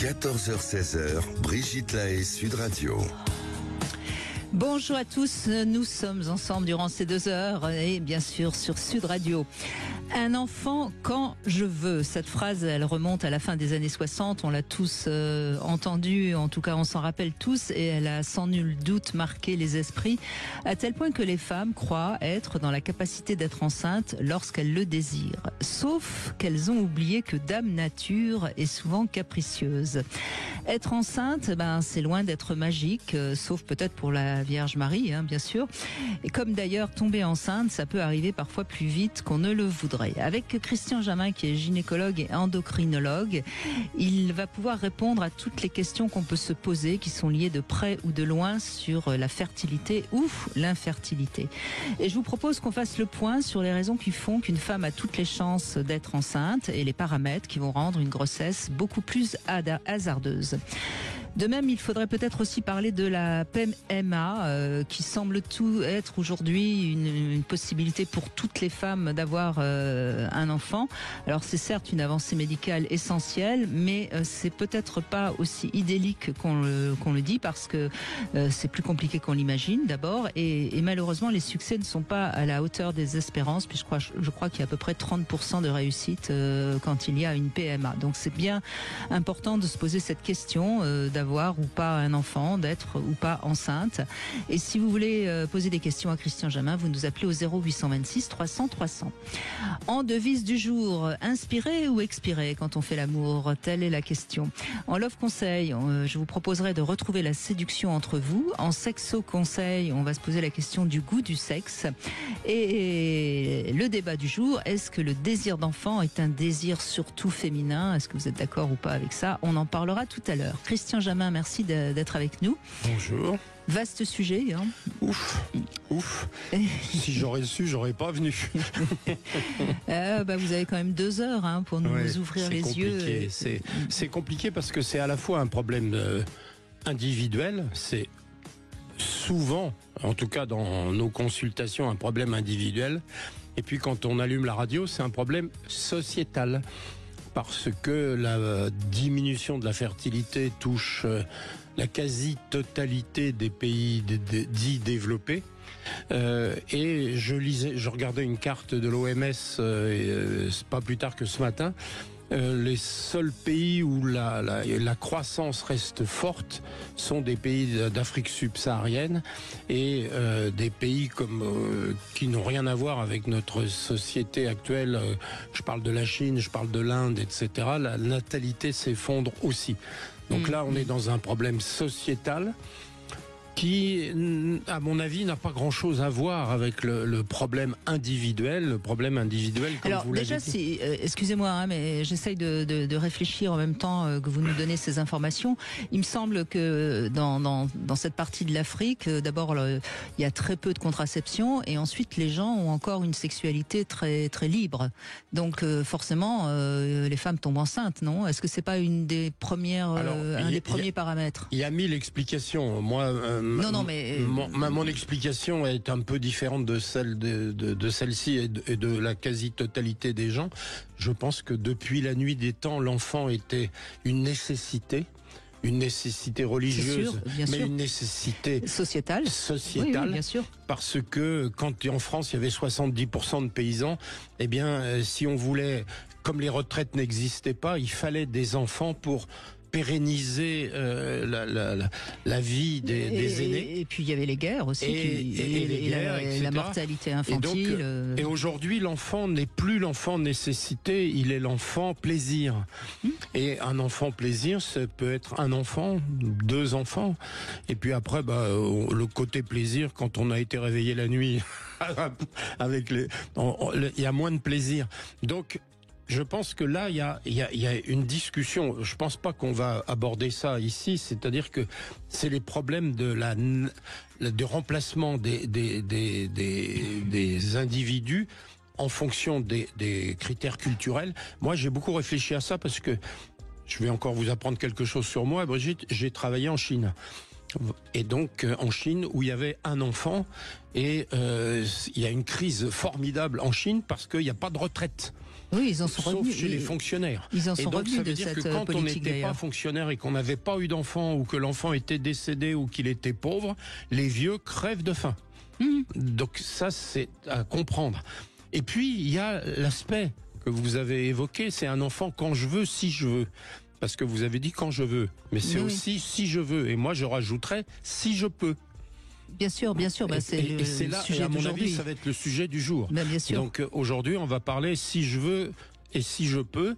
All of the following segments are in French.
14h-16h, Brigitte Lahaie, Sud Radio. Bonjour à tous, nous sommes ensemble durant ces 2 heures et bien sûr sur Sud Radio. Un enfant quand je veux. Cette phrase, elle remonte à la fin des années 60. On l'a tous entendue, en tout cas on s'en rappelle tous, et elle a sans nul doute marqué les esprits, à tel point que les femmes croient être dans la capacité d'être enceintes lorsqu'elles le désirent. Sauf qu'elles ont oublié que Dame Nature est souvent capricieuse. Être enceinte, c'est loin d'être magique, sauf peut-être pour la Vierge Marie, bien sûr. Et comme d'ailleurs tomber enceinte, ça peut arriver parfois plus vite qu'on ne le voudrait. Avec Christian Jamin, qui est gynécologue et endocrinologue, il va pouvoir répondre à toutes les questions qu'on peut se poser, qui sont liées de près ou de loin sur la fertilité ou l'infertilité. Et je vous propose qu'on fasse le point sur les raisons qui font qu'une femme a toutes les chances d'être enceinte et les paramètres qui vont rendre une grossesse beaucoup plus hasardeuse. De même, il faudrait peut-être aussi parler de la PMA, qui semble tout être aujourd'hui une possibilité pour toutes les femmes d'avoir un enfant. Alors c'est certes une avancée médicale essentielle, mais c'est peut-être pas aussi idyllique qu'on le dit, parce que c'est plus compliqué qu'on l'imagine d'abord, et malheureusement les succès ne sont pas à la hauteur des espérances, puis je crois qu'il y a à peu près 30% de réussite quand il y a une PMA. Donc c'est bien important de se poser cette question, d'avoir ou pas un enfant, d'être ou pas enceinte. Et si vous voulez poser des questions à Christian Jamin, vous nous appelez au 0826 300 300. En devise du jour, inspirer ou expirer quand on fait l'amour? Telle est la question. En love conseil, je vous proposerai de retrouver la séduction entre vous. En sexo conseil, on va se poser la question du goût du sexe. Et le débat du jour, est-ce que le désir d'enfant est un désir surtout féminin? Est-ce que vous êtes d'accord ou pas avec ça? On en parlera tout à l'heure. Christian Jamin, merci d'être avec nous. Bonjour. Vaste sujet. Ouf. Si j'aurais su, j'aurais pas venu. Vous avez quand même 2 heures pour nous ouvrir les yeux. C'est compliqué parce que c'est à la fois un problème individuel, c'est souvent, en tout cas dans nos consultations, un problème individuel. Et puis quand on allume la radio, c'est un problème sociétal. Parce que la diminution de la fertilité touche la quasi-totalité des pays dits développés. Et je regardais une carte de l'OMS pas plus tard que ce matin. Les seuls pays où la croissance reste forte sont des pays d'Afrique subsaharienne et des pays qui n'ont rien à voir avec notre société actuelle. Je parle de la Chine, je parle de l'Inde, etc. La natalité s'effondre aussi. Donc là, on est dans un problème sociétal qui, à mon avis, n'a pas grand-chose à voir avec le problème individuel. Comme alors vous l'avez déjà, dit. excusez-moi, mais j'essaye de réfléchir en même temps que vous nous donnez ces informations. Il me semble que dans cette partie de l'Afrique, d'abord, il y a très peu de contraception, et ensuite, les gens ont encore une sexualité très très libre. Donc forcément, les femmes tombent enceintes, non? Est-ce que c'est pas une des premières, un des premiers paramètres? Il y a 1000 explications. Moi, non, mais mon explication est un peu différente de celle de celle-ci et de la quasi-totalité des gens. Je pense que depuis la nuit des temps, l'enfant était une nécessité religieuse, bien sûr. une nécessité sociétale. Oui, bien sûr. Parce que quand en France il y avait 70% de paysans, si on voulait, comme les retraites n'existaient pas, il fallait des enfants pour pérenniser la vie des aînés. Et puis il y avait les guerres aussi, la mortalité infantile. Et aujourd'hui, l'enfant n'est plus l'enfant nécessité, il est l'enfant plaisir. Et un enfant plaisir, ça peut être un enfant, 2 enfants. Et puis après, le côté plaisir, quand on a été réveillé la nuit, il y a moins de plaisir. Donc, je pense que là, il y a une discussion. Je pense pas qu'on va aborder ça ici. C'est-à-dire que c'est les problèmes de remplacement des individus en fonction des critères culturels. Moi, j'ai beaucoup réfléchi à ça parce que je vais encore vous apprendre quelque chose sur moi, Brigitte. J'ai travaillé en Chine. Et donc en Chine, où il y avait un enfant, et il y a une crise formidable en Chine parce qu'il n'y a pas de retraite. Oui, ils en sont sauf revenus. chez les fonctionnaires. Ils en sont donc, revenus ça veut de dire cette que quand on politique n'était pas d'ailleurs. fonctionnaire et qu'on n'avait pas eu d'enfant ou que l'enfant était décédé ou qu'il était pauvre, les vieux crèvent de faim. Donc ça, c'est à comprendre. Et puis, il y a l'aspect que vous avez évoqué, c'est un enfant quand je veux, si je veux. Parce que vous avez dit quand je veux, mais c'est Oui. aussi si je veux. Et moi, je rajouterais si je peux. Bien sûr, bah, c'est Et c'est le là, sujet à mon d'aujourd'hui. avis, ça va être le sujet du jour. Ben, bien sûr. Donc aujourd'hui, on va parler si je veux et si je peux,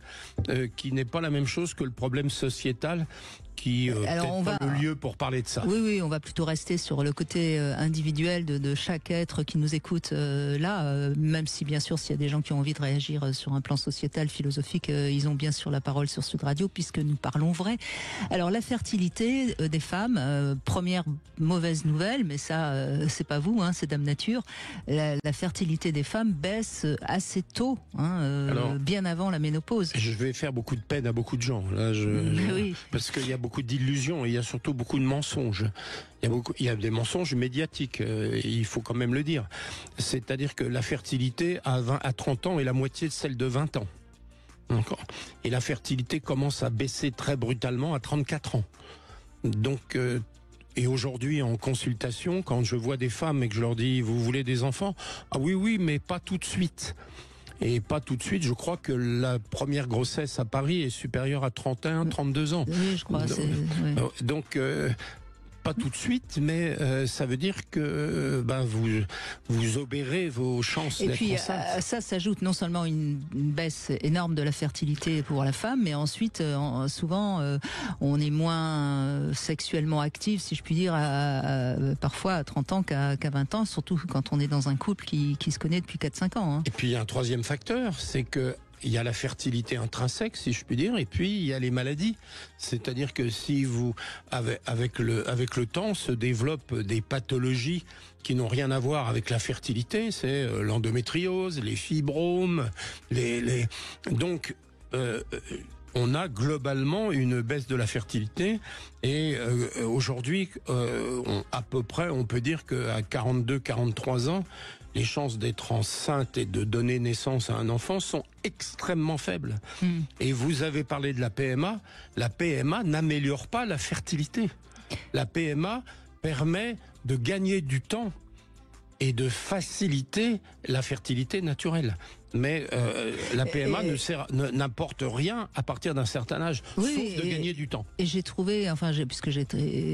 qui n'est pas la même chose que le problème sociétal, qui Alors, peut-être pas le lieu pour parler de ça. Oui, on va plutôt rester sur le côté individuel de chaque être qui nous écoute même si bien sûr s'il y a des gens qui ont envie de réagir sur un plan sociétal, philosophique, ils ont bien sûr la parole sur Sud Radio puisque nous parlons vrai. Alors la fertilité des femmes, première mauvaise nouvelle, mais ça c'est pas vous, c'est Dame Nature, la fertilité des femmes baisse assez tôt, Alors, bien avant la ménopause. Je vais faire beaucoup de peine à beaucoup de gens, là, Oui. parce qu'il y a beaucoup d'illusions et il y a surtout beaucoup de mensonges. Il y a des mensonges médiatiques, il faut quand même le dire. C'est-à-dire que la fertilité à 30 ans est la moitié de celle de 20 ans. D'accord. Et la fertilité commence à baisser très brutalement à 34 ans. Donc, et aujourd'hui en consultation, quand je vois des femmes et que je leur dis « vous voulez des enfants ?» Ah oui, mais pas tout de suite. Et pas tout de suite, je crois que la première grossesse à Paris est supérieure à 31, 32 ans. Oui, je crois. Donc, pas tout de suite, mais ça veut dire que vous obérez vos chances d'être enceinte. Et puis ça s'ajoute non seulement une baisse énorme de la fertilité pour la femme, mais ensuite souvent on est moins sexuellement actif, si je puis dire, parfois à 30 ans qu'à 20 ans, surtout quand on est dans un couple qui se connaît depuis 4-5 ans. Et puis il y a un troisième facteur, c'est que il y a la fertilité intrinsèque, si je puis dire, et puis il y a les maladies. C'est-à-dire que si vous, avec le temps, se développent des pathologies qui n'ont rien à voir avec la fertilité, c'est l'endométriose, les fibromes, donc on a globalement une baisse de la fertilité et aujourd'hui, à peu près, on peut dire qu'à 42-43 ans, les chances d'être enceinte et de donner naissance à un enfant sont extrêmement faibles. Et vous avez parlé de la PMA. La PMA n'améliore pas la fertilité. La PMA permet de gagner du temps et de faciliter la fertilité naturelle. Mais la PMA n'apporte rien à partir d'un certain âge, sauf de gagner du temps. Et j'ai trouvé, puisque j'ai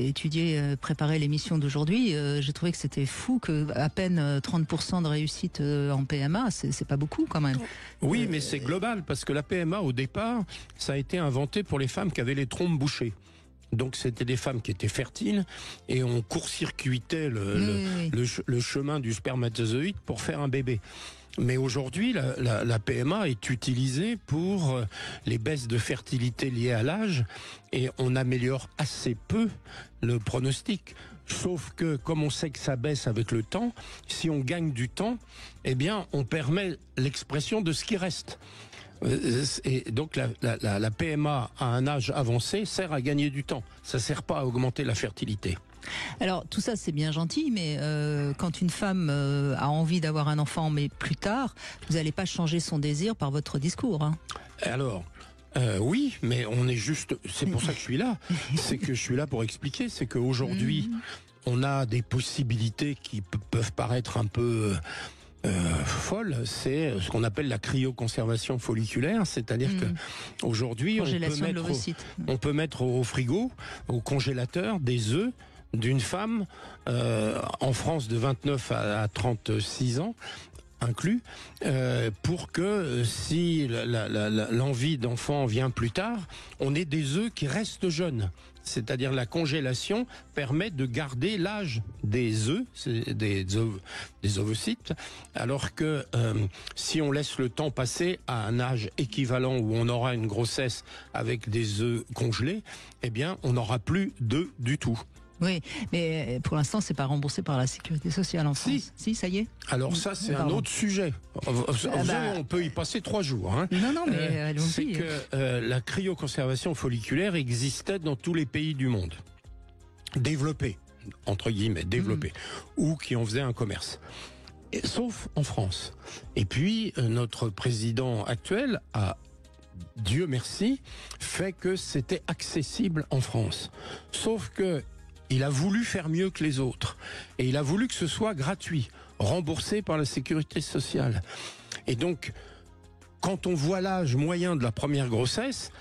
étudié, préparé l'émission d'aujourd'hui, j'ai trouvé que c'était fou que à peine 30% de réussite en PMA, c'est pas beaucoup quand même. Oui, mais c'est global, parce que la PMA, au départ, ça a été inventé pour les femmes qui avaient les trompes bouchées. Donc c'était des femmes qui étaient fertiles et on court-circuitait le chemin du spermatozoïde pour faire un bébé. Mais aujourd'hui, la PMA est utilisée pour les baisses de fertilité liées à l'âge et on améliore assez peu le pronostic. Sauf que, comme on sait que ça baisse avec le temps, si on gagne du temps, eh bien, on permet l'expression de ce qui reste. Et donc la PMA à un âge avancé sert à gagner du temps. Ça sert pas à augmenter la fertilité. Alors tout ça c'est bien gentil, mais quand une femme a envie d'avoir un enfant, mais plus tard, vous n'allez pas changer son désir par votre discours. Alors oui, mais on est juste. C'est pour ça que je suis là. C'est que je suis là pour expliquer. C'est qu'aujourd'hui, on a des possibilités qui peuvent paraître un peu folle, c'est ce qu'on appelle la cryoconservation folliculaire, c'est-à-dire que aujourd'hui on peut mettre au frigo, au congélateur, des œufs d'une femme en France de 29 à 36 ans inclus, pour que si l'envie d'enfant vient plus tard, on ait des œufs qui restent jeunes. C'est-à-dire la congélation permet de garder l'âge des œufs, des ovocytes, alors que si on laisse le temps passer à un âge équivalent où on aura une grossesse avec des œufs congelés, eh bien on n'aura plus d'œufs du tout. Oui, mais pour l'instant, c'est pas remboursé par la sécurité sociale en France. Si, ça y est. Alors ça, c'est un autre sujet. On peut y passer 3 jours. Non, mais allons-y. C'est que la cryoconservation folliculaire existait dans tous les pays du monde. Développés, entre guillemets, développés, ou qui en faisaient un commerce. sauf en France. Et puis, notre président actuel a, Dieu merci, fait que c'était accessible en France. Sauf que il a voulu faire mieux que les autres. Et il a voulu que ce soit gratuit, remboursé par la sécurité sociale. Et donc, quand on voit l'âge moyen de la première grossesse,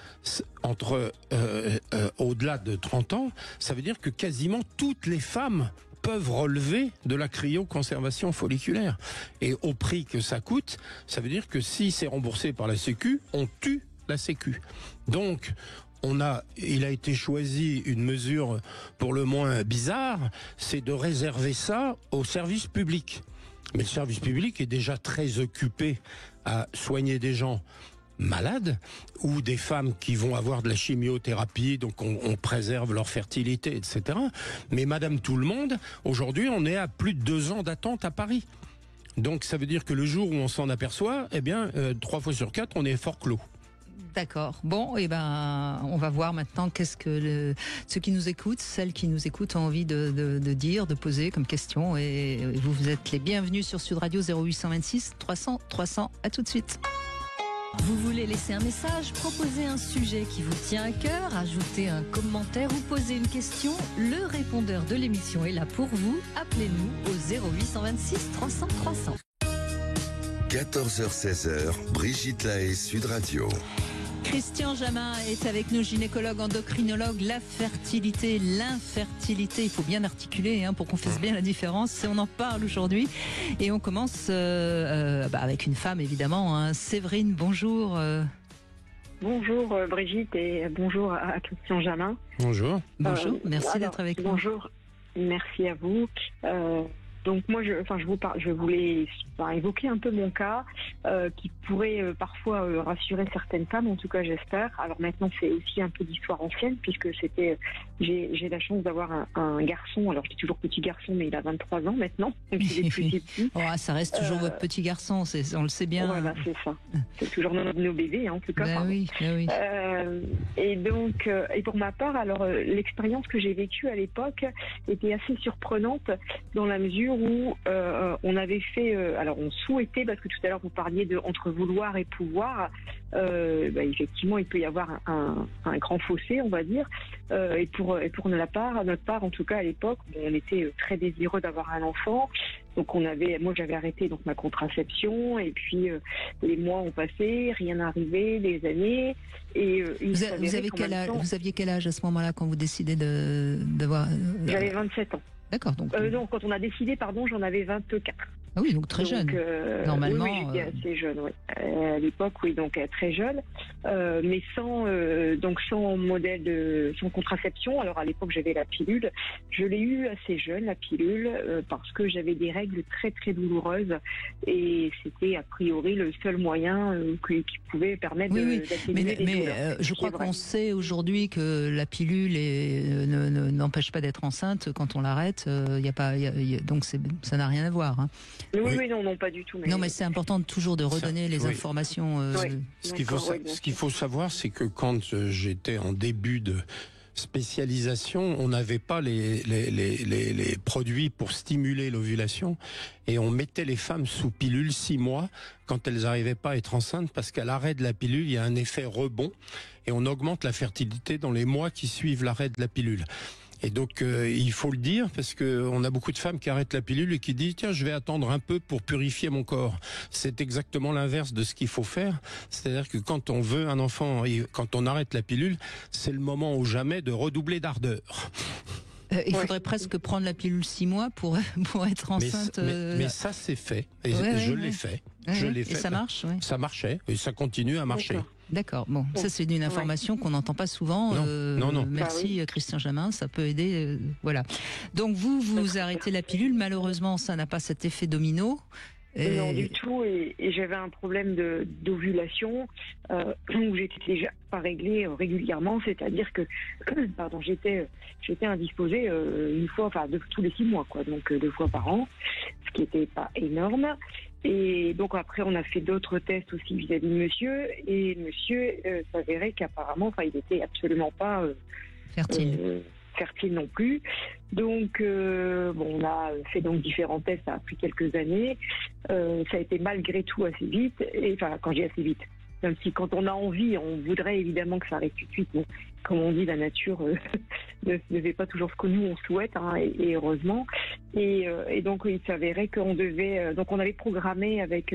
au-delà de 30 ans, ça veut dire que quasiment toutes les femmes peuvent relever de la cryoconservation folliculaire. Et au prix que ça coûte, ça veut dire que si c'est remboursé par la Sécu, on tue la Sécu. Donc, il a été choisi une mesure pour le moins bizarre, c'est de réserver ça au service public. Mais le service public est déjà très occupé à soigner des gens malades ou des femmes qui vont avoir de la chimiothérapie, donc on préserve leur fertilité, etc. Mais Madame Tout-le-Monde, aujourd'hui, on est à plus de 2 ans d'attente à Paris. Donc ça veut dire que le jour où on s'en aperçoit, 3 fois sur 4, on est fort clos. D'accord. Bon, on va voir maintenant qu'est-ce que ceux qui nous écoutent, celles qui nous écoutent ont envie de dire, de poser comme question. Et vous êtes les bienvenus sur Sud Radio 0826 300 300. À tout de suite. Vous voulez laisser un message, proposer un sujet qui vous tient à cœur, ajouter un commentaire ou poser une question? Le répondeur de l'émission est là pour vous. Appelez-nous au 0826 300 300. 14h-16h, Brigitte Lahaie, Sud Radio. Christian Jamin est avec nous, gynécologue, endocrinologue. La fertilité, l'infertilité, il faut bien articuler pour qu'on fasse bien la différence. On en parle aujourd'hui et on commence avec une femme évidemment. Séverine, bonjour. Bonjour Brigitte et bonjour à Christian Jamin. Bonjour. Bonjour, merci d'être avec nous. Bonjour, merci à vous. Donc moi, je voulais évoquer un peu mon cas qui pourrait parfois rassurer certaines femmes, en tout cas j'espère. Alors maintenant, c'est aussi un peu d'histoire ancienne puisque j'ai la chance d'avoir un garçon. Alors j'étais toujours petit garçon, mais il a 23 ans maintenant, donc il est plus petit. Ça reste toujours votre petit garçon, on le sait bien. Voilà, c'est ça. C'est toujours nos bébés, en tout cas. Oui. Et donc, et pour ma part, alors l'expérience que j'ai vécue à l'époque était assez surprenante dans la mesure où on avait fait, alors on souhaitait, parce que tout à l'heure vous parliez de entre vouloir et pouvoir, effectivement il peut y avoir un grand fossé, on va dire, et pour notre part en tout cas à l'époque, on était très désireux d'avoir un enfant. Donc moi j'avais arrêté donc ma contraception et puis les mois ont passé, rien n'arrivait, les années et vous aviez quel âge à ce moment-là quand vous décidez d'avoir J'avais 27 ans. D'accord. Donc quand on a décidé, j'en avais 24. Ah oui, donc très jeune. Normalement. Oui, j'étais assez jeune, oui. À l'époque, oui, donc très jeune, mais sans sans contraception. Alors à l'époque, j'avais la pilule. Je l'ai eu assez jeune, la pilule, parce que j'avais des règles très très douloureuses et c'était a priori le seul moyen qui pouvait permettre d'atténuer les douleurs. Je crois qu'on sait aujourd'hui que la pilule n'empêche pas d'être enceinte quand on l'arrête. Donc ça n'a rien à voir. Oui, non, pas du tout. Non, mais c'est important toujours de redonner les informations. Ce qu'il faut savoir, c'est que quand j'étais en début de spécialisation, on n'avait pas les produits pour stimuler l'ovulation et on mettait les femmes sous pilule 6 mois quand elles n'arrivaient pas à être enceintes parce qu'à l'arrêt de la pilule, il y a un effet rebond et on augmente la fertilité dans les mois qui suivent l'arrêt de la pilule. Et donc il faut le dire parce que on a beaucoup de femmes qui arrêtent la pilule et qui disent tiens je vais attendre un peu pour purifier mon corps. C'est exactement l'inverse de ce qu'il faut faire. C'est-à-dire que quand on veut un enfant et quand on arrête la pilule, c'est le moment ou jamais de redoubler d'ardeur. Il faudrait presque prendre la pilule 6 mois pour être enceinte. Mais ça c'est fait. Et je l'ai fait. Je l'ai fait. Et ça marche. Ça marchait et ça continue à marcher. D'accord. Bon, ça c'est une information qu'on n'entend pas souvent. Non. Merci Christian Jamin, ça peut aider. Voilà. Donc vous arrêtez la pilule. Malheureusement, ça n'a pas cet effet domino. Non du tout, et j'avais un problème d'ovulation où j'étais déjà pas réglée régulièrement, c'est-à-dire que j'étais indisposée une fois, tous les 6 mois, donc 2 fois par an, ce qui n'était pas énorme. Et donc après on a fait d'autres tests aussi vis-à-vis de monsieur, et monsieur s'avérait qu'apparemment il était absolument pas fertile. fertile non plus. Donc, on a fait donc différents tests, ça a pris quelques années. Ça a été malgré tout assez vite. Et enfin, quand j'ai assez vite, même si quand on a envie, on voudrait évidemment que ça arrive tout de suite. Bon, comme on dit, la nature ne fait pas toujours ce que nous on souhaite, hein, et heureusement. Et donc il s'avérait qu'on devait, donc on avait programmé avec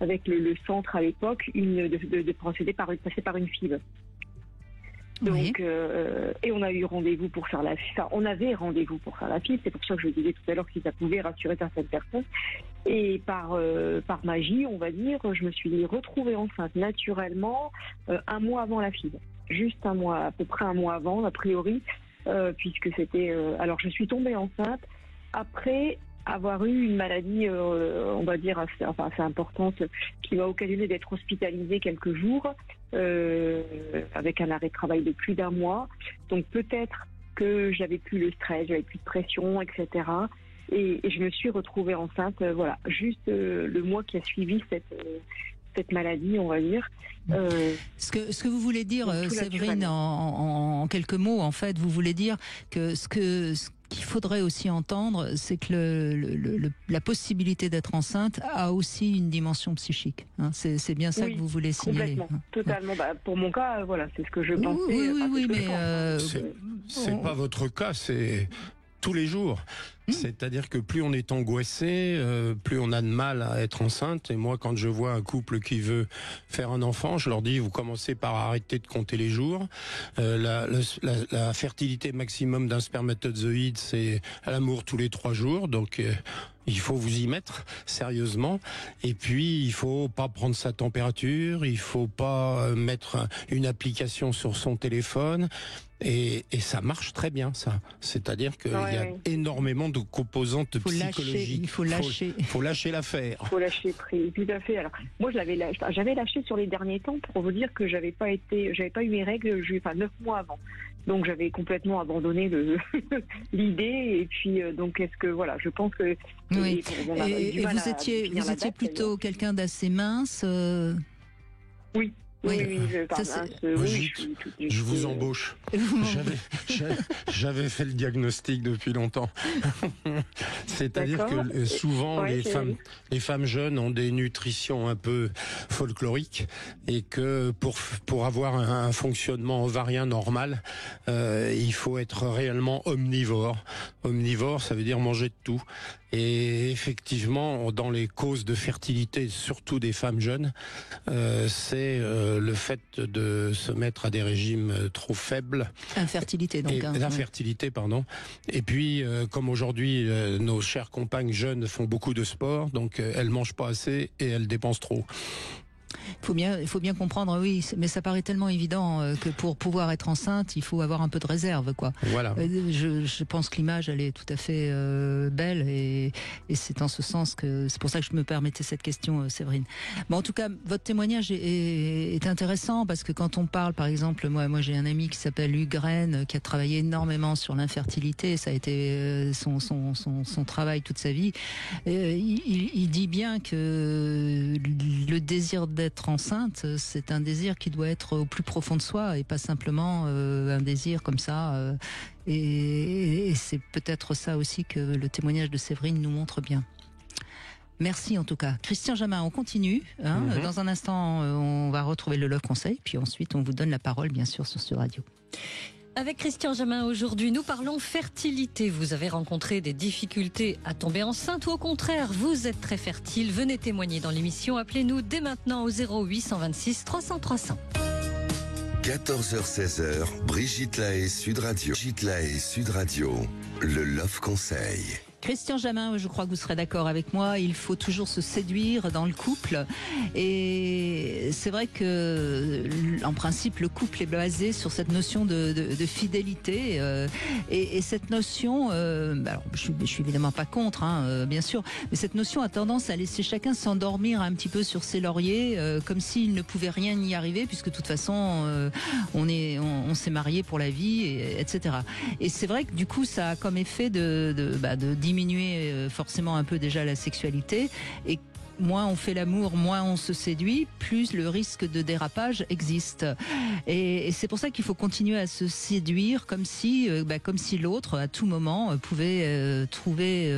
le centre à l'époque de procéder passer par une FIV. Donc, Oui. et on a eu rendez-vous pour faire la FIV. Enfin, on avait rendez-vous pour faire la FIV. C'est pour ça que je disais tout à l'heure que ça pouvait rassurer certaines personnes. Et par magie, on va dire, je me suis retrouvée enceinte naturellement un mois avant la FIV. Juste un mois, à peu près un mois avant, a priori, puisque c'était. Alors, je suis tombée enceinte après avoir eu une maladie, on va dire, assez importante, qui m'a occasionné d'être hospitalisée quelques jours, avec un arrêt de travail de plus d'un mois. Donc peut-être que j'avais plus le stress, j'avais plus de pression, etc. Et je me suis retrouvée enceinte, voilà, juste le mois qui a suivi cette maladie, on va dire. Ce que vous voulez dire, tout Séverine, en quelques mots, en fait, vous voulez dire que ce qu'il faudrait aussi entendre, c'est que la possibilité d'être enceinte a aussi une dimension psychique. Hein. C'est bien ça Oui, que vous voulez signaler. Complètement, Hein. totalement. Bah, pour mon cas, voilà, c'est ce que je pensais. Oui, mais C'est pas votre cas, c'est tous les jours. C'est-à-dire que plus on est angoissé, plus on a de mal à être enceinte. Et moi, quand je vois un couple qui veut faire un enfant, je leur dis, vous commencez par arrêter de compter les jours. La fertilité maximum d'un spermatozoïde, c'est à l'amour tous les 3 jours. Donc, il faut vous y mettre sérieusement. Et puis, il faut pas prendre sa température. Il faut pas mettre une application sur son téléphone. Et ça marche très bien, ça. C'est-à-dire qu'il y a énormément de composantes psychologiques. Il faut lâcher. Faut lâcher l'affaire. Il faut lâcher prise, tout à fait. Alors, moi, j'avais lâché sur les derniers temps pour vous dire que j'avais pas eu mes règles, 9 mois avant. Donc, j'avais complètement abandonné l'idée. Et puis, donc, je pense que. Oui. Et vous étiez plutôt quelqu'un d'assez mince. Oui. Oui, je vous embauche. J'avais fait le diagnostic depuis longtemps. C'est-à-dire que souvent les femmes jeunes ont des nutritions un peu folkloriques et que pour avoir un fonctionnement ovarien normal, il faut être réellement omnivore. Omnivore, ça veut dire manger de tout. Et effectivement, dans les causes de fertilité, surtout des femmes jeunes, c'est le fait de se mettre à des régimes trop faibles. Infertilité, donc. L'infertilité, pardon. Et puis, comme aujourd'hui, nos chères compagnes jeunes font beaucoup de sport, donc elles mangent pas assez et elles dépensent trop. Il faut bien comprendre, oui, mais ça paraît tellement évident que pour pouvoir être enceinte, il faut avoir un peu de réserve, quoi. Voilà. Je pense que l'image, elle est tout à fait belle et c'est en ce sens que c'est pour ça que je me permettais cette question, Séverine. Bon, en tout cas, votre témoignage est intéressant parce que quand on parle, par exemple, moi j'ai un ami qui s'appelle Hugues Rennes qui a travaillé énormément sur l'infertilité, ça a été son travail toute sa vie. Il dit bien que le désir d'être enceinte, c'est un désir qui doit être au plus profond de soi et pas simplement un désir comme ça. Et c'est peut-être ça aussi que le témoignage de Séverine nous montre bien. Merci en tout cas. Christian Jamin, on continue. Dans un instant, on va retrouver le Love Conseil, puis ensuite on vous donne la parole bien sûr sur Sud Radio. Avec Christian Jamin, aujourd'hui, nous parlons fertilité. Vous avez rencontré des difficultés à tomber enceinte ou au contraire, vous êtes très fertile. Venez témoigner dans l'émission. Appelez-nous dès maintenant au 08 126 300 300. 14h-16h, Brigitte Lahaie, Sud Radio. Brigitte Lahaie, Sud Radio, le Love Conseil. Christian Jamin, je crois que vous serez d'accord avec moi, il faut toujours se séduire dans le couple et c'est vrai que en principe le couple est basé sur cette notion de fidélité et cette notion, alors je suis évidemment pas contre, bien sûr, mais cette notion a tendance à laisser chacun s'endormir un petit peu sur ses lauriers comme s'il ne pouvait rien y arriver puisque de toute façon on s'est marié pour la vie, etc. Et c'est vrai que du coup ça a comme effet de diminuer forcément un peu déjà la sexualité et moins on fait l'amour, moins on se séduit, plus le risque de dérapage existe. Et c'est pour ça qu'il faut continuer à se séduire comme si l'autre, à tout moment, pouvait trouver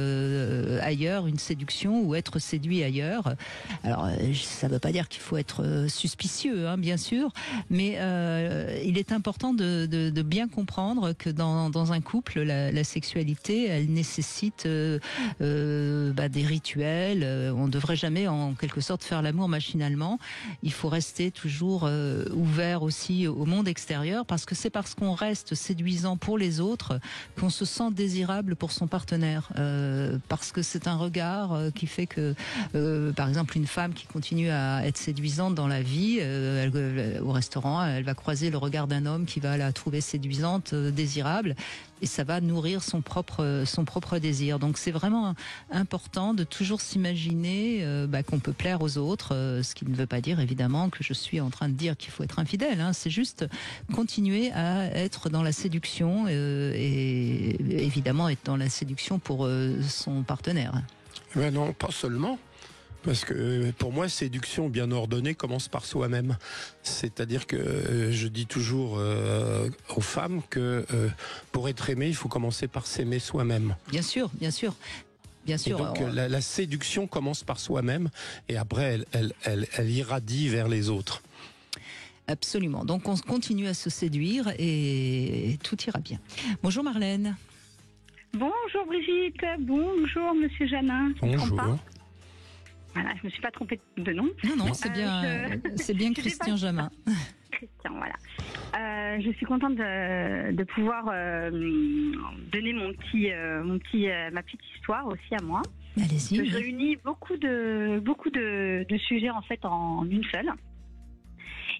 ailleurs une séduction ou être séduit ailleurs. Alors, ça ne veut pas dire qu'il faut être suspicieux, hein, bien sûr, mais il est important de bien comprendre que dans un couple, la sexualité, elle nécessite des rituels. On ne devrait jamais, en quelque sorte, faire l'amour machinalement. Il faut rester toujours ouvert aussi au monde extérieur, parce que c'est parce qu'on reste séduisant pour les autres qu'on se sent désirable pour son partenaire. Parce que c'est un regard qui fait que, par exemple, une femme qui continue à être séduisante dans la vie, au restaurant, elle va croiser le regard d'un homme qui va la trouver séduisante, désirable, et ça va nourrir son propre désir. Donc c'est vraiment important de toujours s'imaginer qu'on peut plaire aux autres, ce qui ne veut pas dire évidemment que je suis en train de dire qu'il faut être infidèle, hein. C'est juste continuer à être dans la séduction et évidemment être dans la séduction pour son partenaire. Ben non, pas seulement. Parce que pour moi, séduction bien ordonnée commence par soi-même. C'est-à-dire que je dis toujours aux femmes que pour être aimé, il faut commencer par s'aimer soi-même. Bien sûr, bien sûr. Bien sûr. Et donc la séduction commence par soi-même et après elle irradie vers les autres. Absolument. Donc on continue à se séduire et tout ira bien. Bonjour Marlène. Bonjour Brigitte. Bonjour Monsieur Janin. Bonjour. Voilà, je me suis pas trompée de nom. Non, c'est bien Christian Jamin. Christian, voilà. Je suis contente de pouvoir donner ma petite histoire aussi à moi. Allez-y. Je réunis beaucoup de sujets en fait en une seule.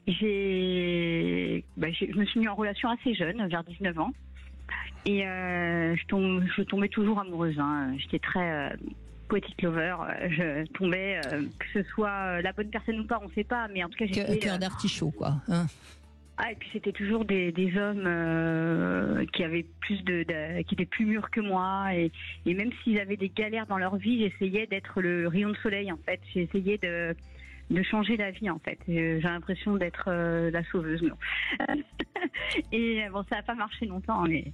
Je me suis mis en relation assez jeune, vers 19 ans, et je tombais toujours amoureuse. Hein. J'étais très poétique lover, je tombais, que ce soit la bonne personne ou pas, on ne sait pas, mais en tout cas j'étais... Cœur d'artichaut, quoi. Hein. Et puis c'était toujours des hommes qui avaient qui étaient plus mûrs que moi, et même s'ils avaient des galères dans leur vie, j'essayais d'être le rayon de soleil en fait. J'essayais de changer la vie en fait. J'ai l'impression d'être la sauveuse, non. Et bon, ça n'a pas marché longtemps, mais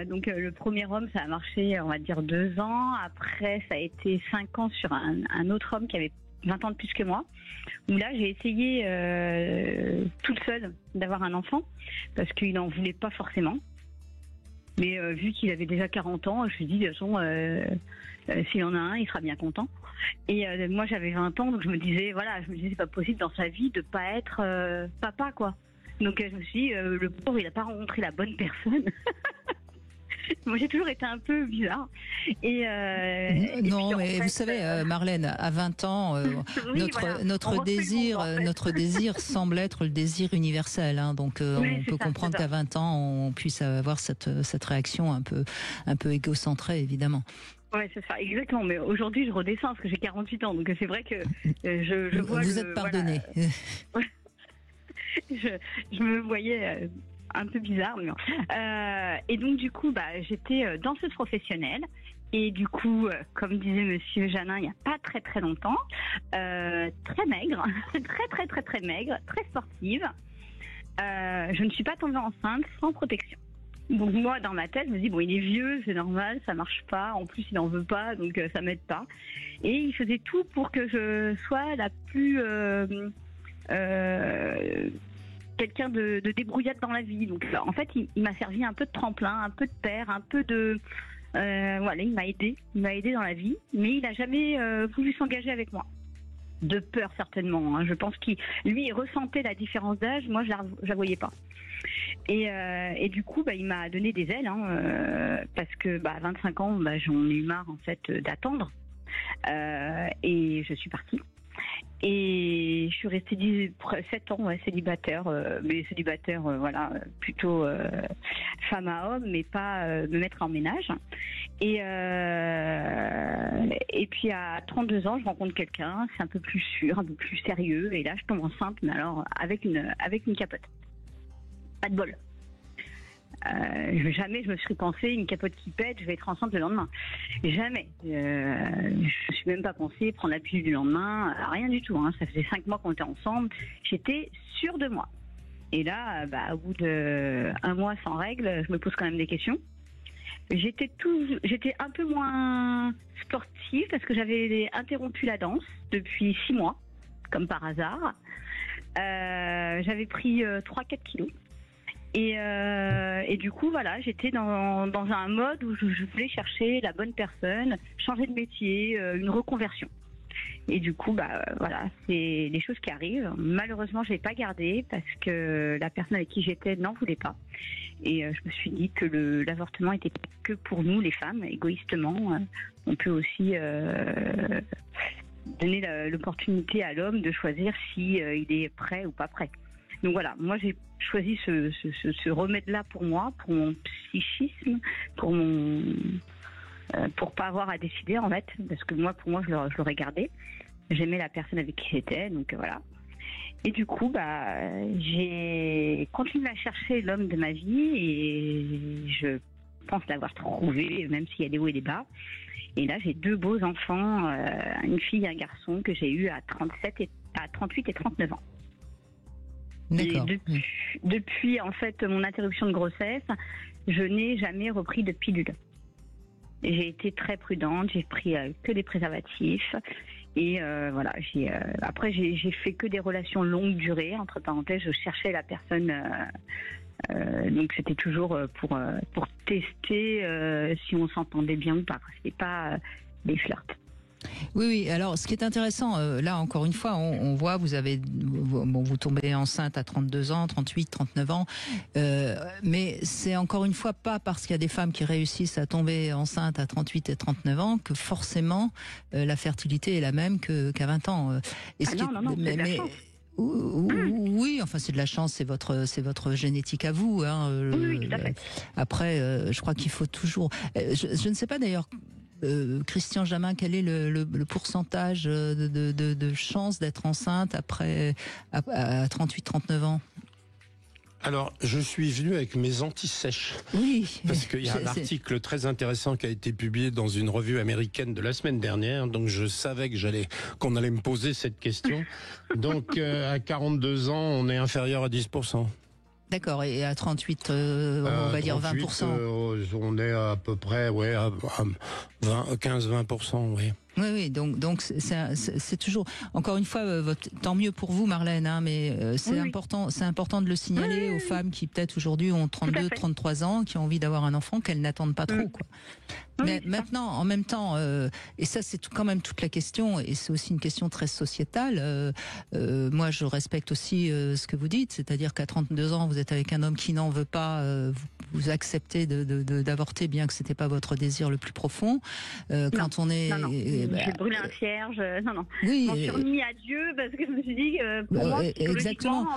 donc le premier homme, ça a marché, on va dire 2 ans. Après, ça a été 5 ans sur un autre homme qui avait 20 ans de plus que moi, où là j'ai essayé toute seule d'avoir un enfant parce qu'il n'en voulait pas forcément. Mais vu qu'il avait déjà 40 ans, je me suis dit de toute façon, s'il en a un, il sera bien content. Et moi j'avais 20 ans, donc je me disais c'est pas possible dans sa vie de pas être papa quoi. Donc je me suis dit le pauvre il a pas rencontré la bonne personne. Moi, j'ai toujours été un peu bizarre. Non, mais vous savez, Marlène, à 20 ans, notre désir semble être le désir universel. Hein, donc, on peut comprendre qu'à 20 ans, on puisse avoir cette réaction un peu égocentrée, évidemment. Ouais, c'est ça, exactement. Mais aujourd'hui, je redescends parce que j'ai 48 ans. Donc, c'est vrai que je vois. Vous êtes pardonné. Voilà. je me voyais un peu bizarre, mais et donc du coup j'étais danseuse professionnelle et du coup comme disait Monsieur Janin il n'y a pas très très longtemps, très maigre, très maigre, très sportive, je ne suis pas tombée enceinte sans protection. Donc moi dans ma tête je me dis bon il est vieux, c'est normal, ça marche pas, en plus il n'en veut pas donc ça m'aide pas, et il faisait tout pour que je sois la plus quelqu'un de débrouillade dans la vie. Donc en fait il m'a servi un peu de tremplin, un peu de père, un peu de il m'a aidé dans la vie, mais il n'a jamais voulu s'engager avec moi, de peur certainement, hein. Je pense qu'il ressentait la différence d'âge, moi je la voyais pas, et du coup il m'a donné des ailes, hein, parce que à 25 ans j'en ai eu marre en fait d'attendre, et je suis partie. Et je suis restée 7 ans célibataire, mais célibataire plutôt femme à homme, mais pas me mettre en ménage. Et puis à 32 ans, je rencontre quelqu'un, c'est un peu plus sûr, un peu plus sérieux, et là je tombe enceinte, mais alors avec une capote. Pas de bol. Jamais je me suis pensé une capote qui pète, je vais être enceinte le lendemain. Jamais. Je ne suis même pas pensé prendre la pilule du lendemain, rien du tout. Hein. Ça faisait 5 mois qu'on était ensemble. J'étais sûre de moi. Et là, au bout d'1 mois sans règles, je me pose quand même des questions. J'étais un peu moins sportive parce que j'avais interrompu la danse depuis 6 mois, comme par hasard. J'avais pris 3-4 kilos. Et du coup, voilà, j'étais dans un mode où je voulais chercher la bonne personne, changer de métier, une reconversion. Et du coup, voilà, c'est les choses qui arrivent. Malheureusement, je l'ai pas gardé parce que la personne avec qui j'étais n'en voulait pas. Et je me suis dit que l'avortement était que pour nous, les femmes, égoïstement. On peut aussi donner l'opportunité à l'homme de choisir si il est prêt ou pas prêt. Donc voilà, moi j'ai choisi ce remède-là pour moi, pour mon psychisme, pour pas avoir à décider en fait, parce que pour moi je l'aurais gardé. J'aimais la personne avec qui j'étais, donc voilà. Et du coup, j'ai continué à chercher l'homme de ma vie et je pense l'avoir trouvé, même s'il y a des hauts et des bas. Et là, j'ai 2 beaux enfants, une fille et un garçon que j'ai eu à 38 et 39 ans. D'accord. Et depuis en fait mon interruption de grossesse, je n'ai jamais repris de pilule. J'ai été très prudente, j'ai pris que des préservatifs et voilà. Après j'ai fait que des relations longue durée. Entre parenthèses, je cherchais la personne. Donc c'était toujours pour tester si on s'entendait bien ou pas. C'était pas des flirts. Oui. Alors, ce qui est intéressant, là, encore une fois, on voit, vous tombez enceinte à 32 ans, 38, 39 ans, mais c'est encore une fois pas parce qu'il y a des femmes qui réussissent à tomber enceinte à 38 et 39 ans que forcément la fertilité est la même qu'à 20 ans. Non, c'est de la chance. Oui, enfin c'est de la chance, c'est votre génétique à vous. Hein, oui, tout à fait. Après, je crois qu'il faut toujours. Je ne sais pas d'ailleurs. Christian Jamin, quel est le pourcentage de chances d'être enceinte après à 38-39 ans? Alors, je suis venu avec mes anti-sèches. Oui. Parce qu'il y a un article très intéressant qui a été publié dans une revue américaine de la semaine dernière. Donc, je savais qu'on allait me poser cette question. Donc, à 42 ans, on est inférieur à 10%. D'accord, et à 38, on va dire 20%. On est à peu près, à 15-20%, oui. Oui, donc c'est toujours, encore une fois, tant mieux pour vous, Marlène, hein, mais c'est important de le signaler aux femmes qui peut-être aujourd'hui ont 32, 33 ans, qui ont envie d'avoir un enfant, qu'elles n'attendent pas trop, quoi. Mais maintenant, en même temps, et ça c'est quand même toute la question, et c'est aussi une question très sociétale. Moi, je respecte aussi ce que vous dites, c'est-à-dire qu'à 32 ans, vous êtes avec un homme qui n'en veut pas, vous acceptez d'avorter, bien que c'était pas votre désir le plus profond. Quand on est, j'ai brûlé un cierge. Non. Oui. Je m'en suis remis à Dieu parce que je me suis dit, pour moi, psychologiquement,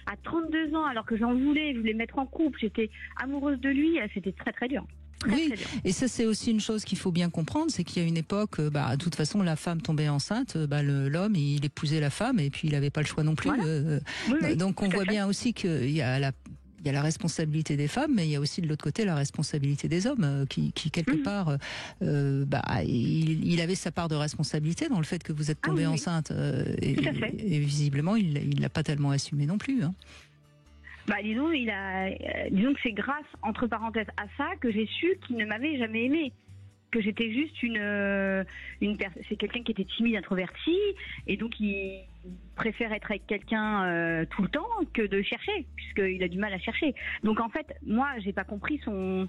à 32 ans, alors que je voulais mettre en couple, j'étais amoureuse de lui, c'était très très dur. Oui, et ça c'est aussi une chose qu'il faut bien comprendre, c'est qu'il y a une époque, de toute façon la femme tombait enceinte, l'homme il épousait la femme et puis il n'avait pas le choix non plus. Voilà. Donc on voit bien aussi qu'il y a la responsabilité des femmes, mais il y a aussi de l'autre côté la responsabilité des hommes qui quelque part, il avait sa part de responsabilité dans le fait que vous êtes tombée enceinte et visiblement il l'a pas tellement assumé non plus. Hein. Disons que c'est grâce, entre parenthèses, à ça que j'ai su qu'il ne m'avait jamais aimée. Que j'étais juste c'est quelqu'un qui était timide, introverti, et donc il préfère être avec quelqu'un tout le temps que de chercher, puisqu'il a du mal à chercher. Donc en fait, moi, j'ai pas compris son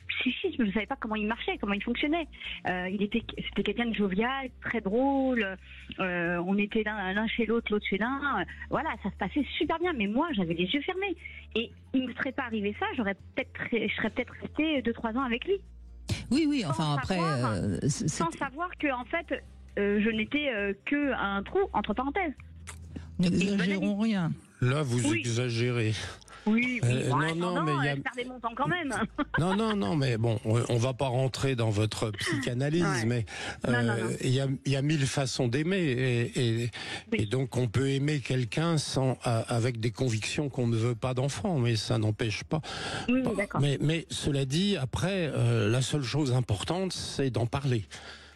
psychisme. Je savais pas comment il marchait, comment il fonctionnait. C'était quelqu'un de jovial, très drôle. On était l'un chez l'autre chez l'un. Voilà, ça se passait super bien. Mais moi, j'avais les yeux fermés. Et il me serait pas arrivé ça. Je serais peut-être restée 2-3 ans avec lui. Oui. Enfin sans savoir que en fait, je n'étais que un trou entre parenthèses. N'exagérons rien. Là, vous exagérez. Oui, non, mais il y a faire des montants quand même. non, mais bon, on va pas rentrer dans votre psychanalyse, mais il y a 1000 façons d'aimer, et donc on peut aimer quelqu'un avec des convictions qu'on ne veut pas d'enfant, mais ça n'empêche pas. Oui, d'accord. Mais cela dit, après, la seule chose importante, c'est d'en parler.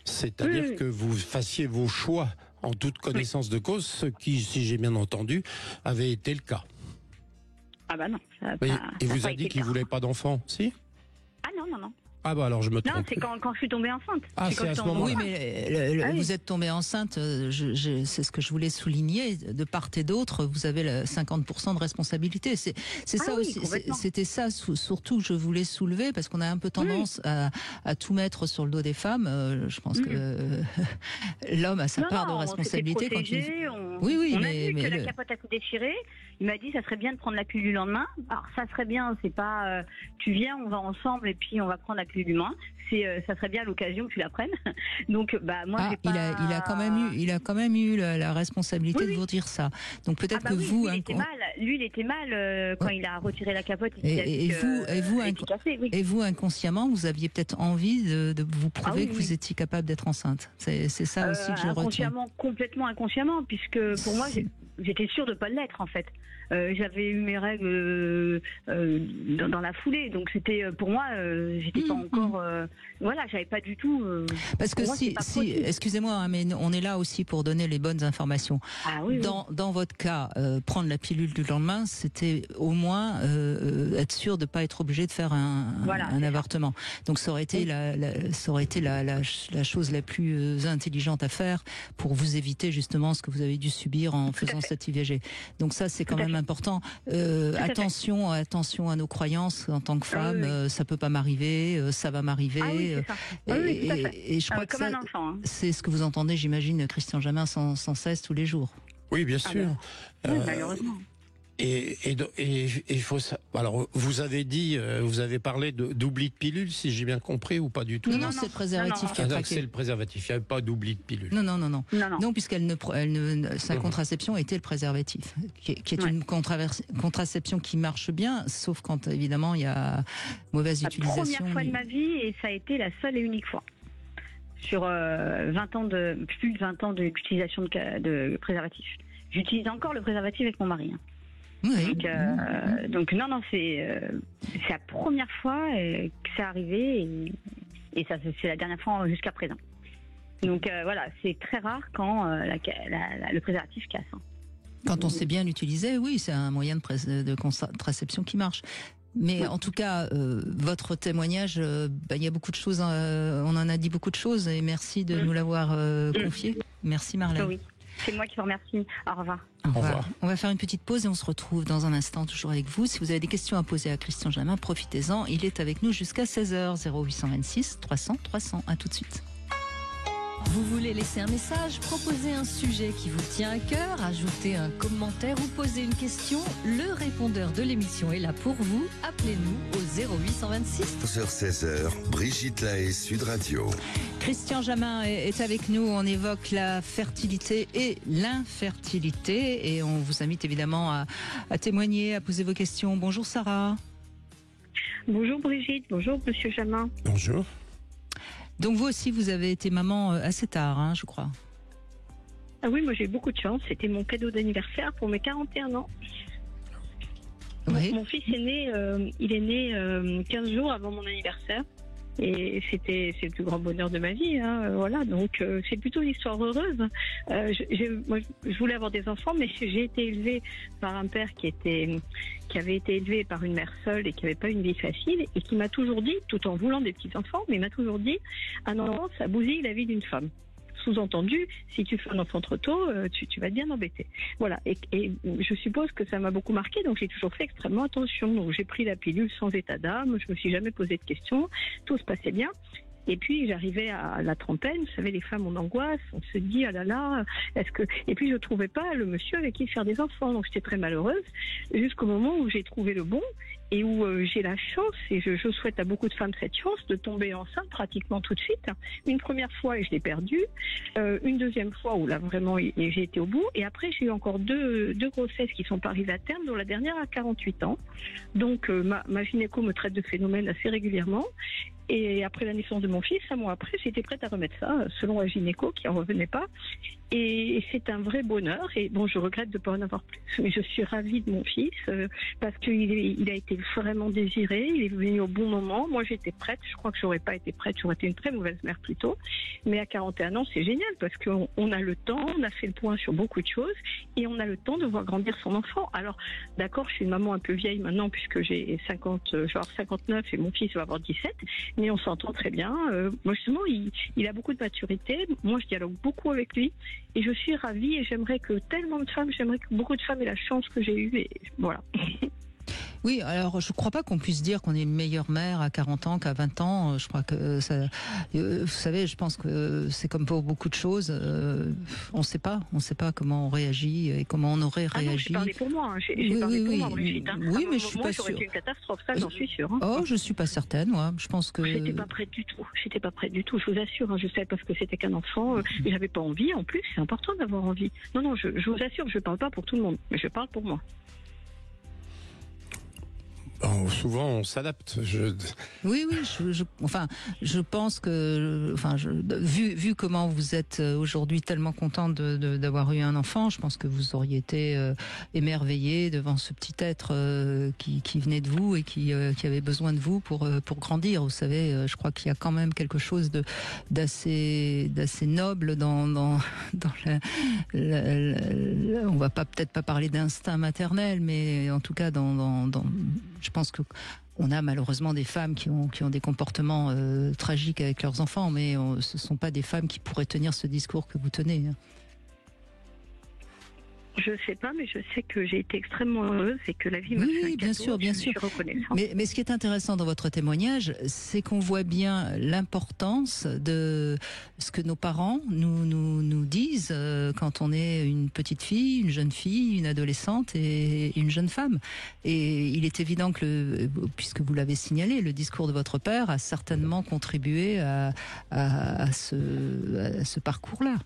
C'est-à-dire que vous fassiez vos choix en toute connaissance de cause, ce qui, si j'ai bien entendu, avait été le cas. Ah bah non. Et vous a dit qu'il voulait pas d'enfant, si? Ah non. Ah bah alors je me trompe. Non, c'est quand je suis tombée enceinte. Ah, c'est à ce moment-là. Oui, mais vous êtes tombée enceinte, c'est ce que je voulais souligner. De part et d'autre, vous avez 50% de responsabilité. C'est ça aussi. C'était ça surtout que je voulais soulever, parce qu'on a un peu tendance à tout mettre sur le dos des femmes. Je pense que l'homme a sa part de responsabilité quand il. On a vu que la capote a été déchirée. Il m'a dit ça serait bien de prendre la pilule le lendemain. Alors ça serait bien, c'est pas tu viens, on va ensemble et puis on va prendre la pilule du lendemain. Ça serait bien à l'occasion que tu la prennes. Donc moi j'ai pas... il a quand même eu la responsabilité de vous dire ça. Donc peut-être que vous il était mal quand il a retiré la capote et vous inconsciemment vous aviez peut-être envie de vous prouver que vous étiez capable d'être enceinte. C'est ça aussi que je retiens. Complètement inconsciemment, puisque pour moi j'étais sûre de pas l'être en fait. J'avais eu mes règles dans la foulée, donc c'était pour moi j'étais pas encore j'avais pas du tout parce que excusez-moi mais on est là aussi pour donner les bonnes informations. Dans votre cas, prendre la pilule du lendemain, c'était au moins être sûr de pas être obligé de faire un avortement. Donc ça aurait été la chose la plus intelligente à faire pour vous éviter justement ce que vous avez dû subir en faisant cette IVG. Donc ça c'est quand même important. Attention à nos croyances en tant que femme. Ça peut pas m'arriver, ça va m'arriver. Et je crois que ça, c'est ce que vous entendez, j'imagine, Christian Jamin, sans cesse tous les jours. Oui, bien sûr. Malheureusement. Et il faut ça. Alors, vous avez parlé d'oubli de pilule, si j'ai bien compris, ou pas du tout? Non, c'est le préservatif qui a craqué. C'est le préservatif, il n'y avait pas d'oubli de pilule. Non, puisqu'elle sa contraception était le préservatif, qui est une contraception qui marche bien, sauf quand évidemment il y a mauvaise utilisation. La première fois de ma vie, et ça a été la seule et unique fois. Sur plus de 20 ans d'utilisation de préservatif. J'utilise encore le préservatif avec mon mari. Oui. Donc non, c'est la première fois que c'est arrivé et ça c'est la dernière fois jusqu'à présent. Donc c'est très rare quand le préservatif casse. Quand on sait bien l'utiliser, oui, c'est un moyen de contraception qui marche. Mais en tout cas, votre témoignage, il y a beaucoup de choses, on en a dit beaucoup de choses et merci de nous l'avoir confié. Merci Marlène. Oui. C'est moi qui vous remercie. Au revoir. Au revoir. On va faire une petite pause et on se retrouve dans un instant toujours avec vous. Si vous avez des questions à poser à Christian Jamin, profitez-en. Il est avec nous jusqu'à 16h. 0826 300 300. À tout de suite. Vous voulez laisser un message, proposer un sujet qui vous tient à cœur, ajouter un commentaire ou poser une question? Le répondeur de l'émission est là pour vous. Appelez-nous au 0826. 11h-16h, Brigitte Lahaie, Sud Radio. Christian Jamin est avec nous. On évoque la fertilité et l'infertilité et on vous invite évidemment à témoigner, à poser vos questions. Bonjour Sarah. Bonjour Brigitte, bonjour Monsieur Jamin. Bonjour. Donc vous aussi, vous avez été maman assez tard, je crois. Ah oui, moi j'ai eu beaucoup de chance. C'était mon cadeau d'anniversaire pour mes 41 ans. Oui. Mon fils est né, il est né 15 jours avant mon anniversaire. Et c'est le plus grand bonheur de ma vie, donc c'est plutôt une histoire heureuse. Moi, je voulais avoir des enfants, mais j'ai été élevée par un père qui avait été élevé par une mère seule et qui n'avait pas une vie facile et qui m'a toujours dit, tout en voulant des petits enfants, mais il m'a toujours dit, un enfant, ça bousille la vie d'une femme. Sous-entendu, si tu fais un enfant trop tôt, tu vas te bien embêter. Voilà. Et je suppose que ça m'a beaucoup marqué, donc j'ai toujours fait extrêmement attention. Donc j'ai pris la pilule sans état d'âme, je me suis jamais posé de questions, tout se passait bien. Et puis j'arrivais à la trentaine, vous savez, les femmes on angoisse, on se dit ah là là, est-ce que... Et puis je trouvais pas le monsieur avec qui faire des enfants, donc j'étais très malheureuse, jusqu'au moment où j'ai trouvé le bon et où j'ai la chance, et je souhaite à beaucoup de femmes cette chance, de tomber enceinte pratiquement tout de suite. Une première fois et je l'ai perdu, une deuxième fois où là vraiment j'ai été au bout, et après j'ai eu encore deux grossesses qui sont pas arrivées à terme, dont la dernière à 48 ans. Donc ma gynéco me traite de phénomène assez régulièrement. Et après la naissance de mon fils, un mois après, j'étais prête à remettre ça, selon la gynéco, qui en revenait pas. Et c'est un vrai bonheur. Et bon, je regrette de ne pas en avoir plus, mais je suis ravie de mon fils, parce qu'il a été vraiment désiré, il est venu au bon moment. Moi, j'étais prête, je crois que j'aurais pas été prête, j'aurais été une très mauvaise mère plutôt. Mais à 41 ans, c'est génial, parce qu'on a le temps, on a fait le point sur beaucoup de choses, et on a le temps de voir grandir son enfant. Alors, d'accord, je suis une maman un peu vieille maintenant, puisque j'ai 59, et mon fils va avoir 17, mais on s'entend très bien. Moi, justement, il a beaucoup de maturité. Moi, je dialogue beaucoup avec lui. Et je suis ravie et j'aimerais que beaucoup de femmes aient la chance que j'ai eue. Et voilà. Oui, alors je ne crois pas qu'on puisse dire qu'on est une meilleure mère à 40 ans qu'à 20 ans. Je crois que ça, vous savez, je pense que c'est comme pour beaucoup de choses. On ne sait pas comment on réagit et comment on aurait réagi. J'ai parlé pour moi. J'ai parlé pour moi, Brigitte. Oui, mais je suis pas sûre. J'aurais été une catastrophe, ça, j'en suis sûre. Oh, je suis pas certaine, moi. Je pense que. J'étais pas prête du tout. Je vous assure. Je savais parce que c'était qu'un enfant. J'avais pas envie. En plus, c'est important d'avoir envie. Non, je vous assure, je parle pas pour tout le monde, mais je parle pour moi. Souvent, on s'adapte. Oui, je pense que, vu comment vous êtes aujourd'hui tellement contente d'avoir eu un enfant, je pense que vous auriez été émerveillée devant ce petit être qui venait de vous et qui avait besoin de vous pour grandir. Vous savez, je crois qu'il y a quand même quelque chose d'assez noble dans on va peut-être pas parler d'instinct maternel, mais en tout cas je pense que on a malheureusement des femmes qui ont des comportements tragiques avec leurs enfants, mais ce ne sont pas des femmes qui pourraient tenir ce discours que vous tenez. Je ne sais pas, mais je sais que j'ai été extrêmement heureuse et que la vie m'a fait un cadeau. Bien sûr. Je suis reconnaissante. Mais ce qui est intéressant dans votre témoignage, c'est qu'on voit bien l'importance de ce que nos parents nous disent quand on est une petite fille, une jeune fille, une adolescente et une jeune femme. Et il est évident que, puisque vous l'avez signalé, le discours de votre père a certainement contribué à ce parcours-là.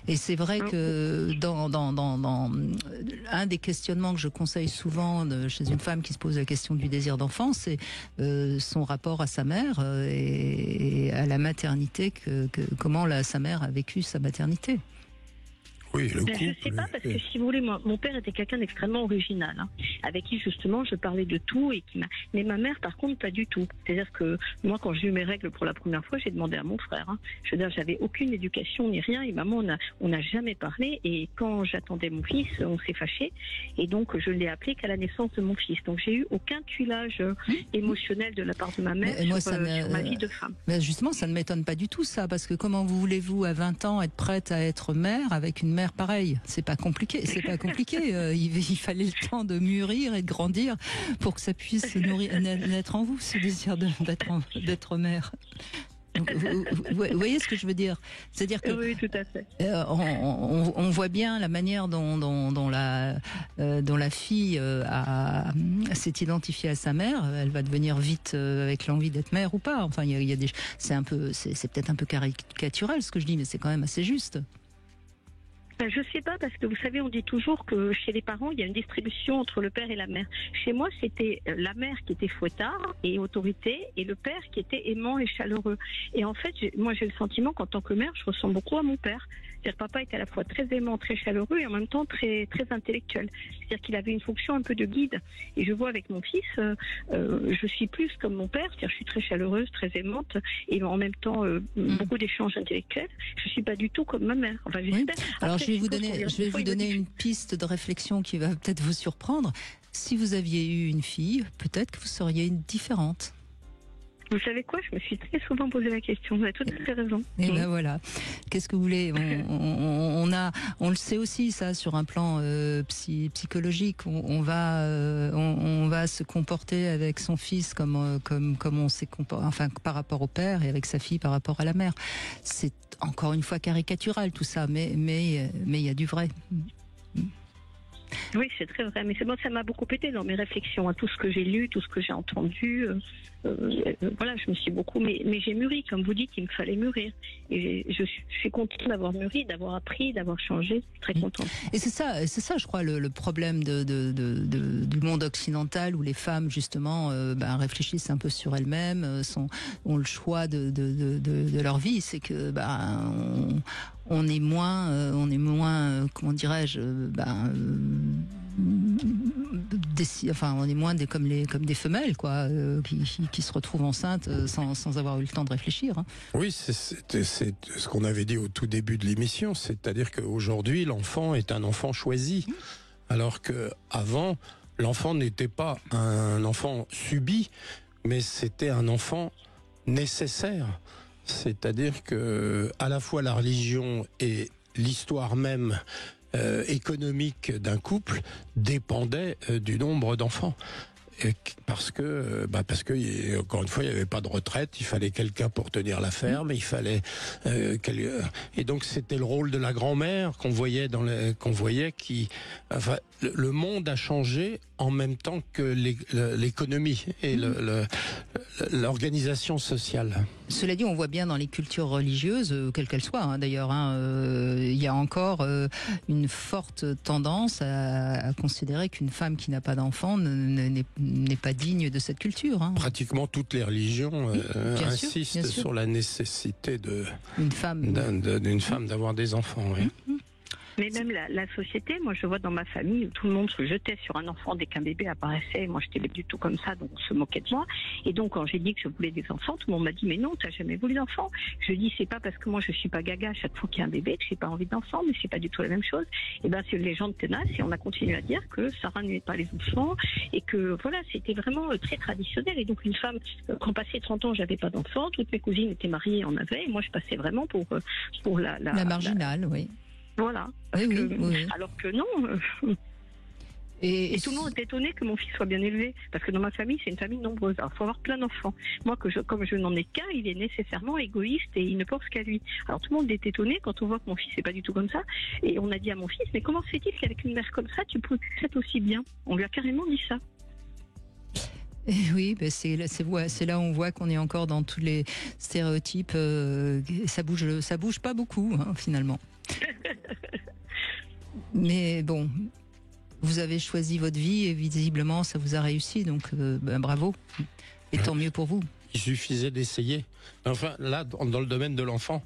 Et c'est vrai que dans un des questionnements que je conseille souvent chez une femme qui se pose la question du désir d'enfant, c'est son rapport à sa mère et à la maternité, comment sa mère a vécu sa maternité. Oui, le couple. Je ne sais pas, parce que si vous voulez, mon père était quelqu'un d'extrêmement original, avec qui justement je parlais de tout mais ma mère par contre pas du tout. C'est-à-dire que moi quand j'ai eu mes règles pour la première fois, j'ai demandé à mon frère. Je veux dire, j'avais aucune éducation ni rien, et maman on n'a jamais parlé, et quand j'attendais mon fils, on s'est fâché, et donc je ne l'ai appelé qu'à la naissance de mon fils. Donc j'ai eu aucun tuilage émotionnel de la part de ma mère sur ma vie de femme. Mais justement, ça ne m'étonne pas du tout ça, parce que comment voulez-vous à 20 ans être prête à être mère avec une mère pareille? C'est pas compliqué. Il fallait le temps de mûrir et de grandir pour que ça puisse naître en vous, ce désir d'être mère. Donc, vous voyez ce que je veux dire? C'est-à-dire que oui, tout à fait. On voit bien la manière dont la fille s'est identifiée à sa mère. Elle va devenir vite avec l'envie d'être mère ou pas. Enfin, c'est peut-être un peu caricatural ce que je dis, mais c'est quand même assez juste. Je ne sais pas, parce que vous savez, on dit toujours que chez les parents, il y a une distribution entre le père et la mère. Chez moi, c'était la mère qui était fouettard et autorité, et le père qui était aimant et chaleureux. Et en fait, moi j'ai le sentiment qu'en tant que mère, je ressemble beaucoup à mon père. C'est-à-dire papa était à la fois très aimant, très chaleureux, et en même temps très, très intellectuel. C'est-à-dire qu'il avait une fonction un peu de guide. Et je vois avec mon fils, je suis plus comme mon père, c'est-à-dire je suis très chaleureuse, très aimante, et en même temps beaucoup d'échanges intellectuels. Je ne suis pas du tout comme ma mère. Enfin, j'espère. Alors je vais vous donner une piste de réflexion qui va peut-être vous surprendre. Si vous aviez eu une fille, peut-être que vous seriez différente. Vous savez quoi? Je me suis très souvent posé la question. Vous avez tout à fait raison. Et ben voilà. Qu'est-ce que vous voulez? On le sait aussi, ça, sur un plan psychologique. On va se comporter avec son fils comme on s'est comporté, enfin, par rapport au père, et avec sa fille par rapport à la mère. C'est encore une fois caricatural tout ça, mais il y a du vrai. Oui, c'est très vrai. Mais c'est bon, ça m'a beaucoup aidé dans mes réflexions, à tout ce que j'ai lu, tout ce que j'ai entendu. Voilà, je me suis beaucoup. Mais j'ai mûri, comme vous dites, il me fallait mûrir. Et je suis contente d'avoir mûri, d'avoir appris, d'avoir changé. Très contente. Et c'est ça, je crois, le problème du monde occidental, où les femmes justement réfléchissent un peu sur elles-mêmes, ont le choix de leur vie. C'est que on est moins, comment dirais-je, on est moins comme des femelles, quoi, qui se retrouvent enceintes sans avoir eu le temps de réfléchir. Hein. Oui, c'est ce qu'on avait dit au tout début de l'émission, c'est-à-dire qu'aujourd'hui, l'enfant est un enfant choisi, alors que avant, l'enfant n'était pas un enfant subi, mais c'était un enfant nécessaire. C'est-à-dire que à la fois la religion et l'histoire même économique d'un couple dépendait du nombre d'enfants. Parce que encore une fois, il n'y avait pas de retraite, il fallait quelqu'un pour tenir la ferme, il fallait et donc c'était le rôle de la grand-mère qu'on voyait le monde a changé en même temps que l'économie et l'organisation sociale. Cela dit, on voit bien dans les cultures religieuses, quelles qu'elles soient, d'ailleurs, il y a encore une forte tendance à considérer qu'une femme qui n'a pas d'enfant n'est pas digne de cette culture. Hein. Pratiquement toutes les religions insistent sur la nécessité d'une femme d'avoir des enfants. Oui. Mais même la société, moi je vois dans ma famille où tout le monde se jetait sur un enfant dès qu'un bébé apparaissait. Moi j'étais pas du tout comme ça, donc on se moquait de moi. Et donc quand j'ai dit que je voulais des enfants, tout le monde m'a dit mais non, t'as jamais voulu d'enfants. Je dis c'est pas parce que moi je suis pas gaga à chaque fois qu'il y a un bébé que j'ai pas envie d'enfants, mais c'est pas du tout la même chose. Et ben c'est une légende tenace et on a continué à dire que Sarah n'aimait pas les enfants et que voilà, c'était vraiment très traditionnel. Et donc une femme, quand passé 30 ans j'avais pas d'enfants, toutes mes cousines étaient mariées et en avaient, et moi je passais vraiment pour la marginale, oui. Voilà. Oui. Alors que non. Et tout le monde est étonné que mon fils soit bien élevé. Parce que dans ma famille, c'est une famille nombreuse. Alors, il faut avoir plein d'enfants. Moi, comme je n'en ai qu'un, il est nécessairement égoïste et il ne pense qu'à lui. Alors, tout le monde est étonné quand on voit que mon fils n'est pas du tout comme ça. Et on a dit à mon fils, mais comment se fait-il qu'avec une mère comme ça, tu peux être aussi bien? On lui a carrément dit ça. Et oui, c'est là où on voit qu'on est encore dans tous les stéréotypes. Ça bouge pas beaucoup, finalement. Mais bon, vous avez choisi votre vie et visiblement ça vous a réussi, donc bravo. Et tant mieux pour vous. Il suffisait d'essayer. Enfin, là, dans le domaine de l'enfant,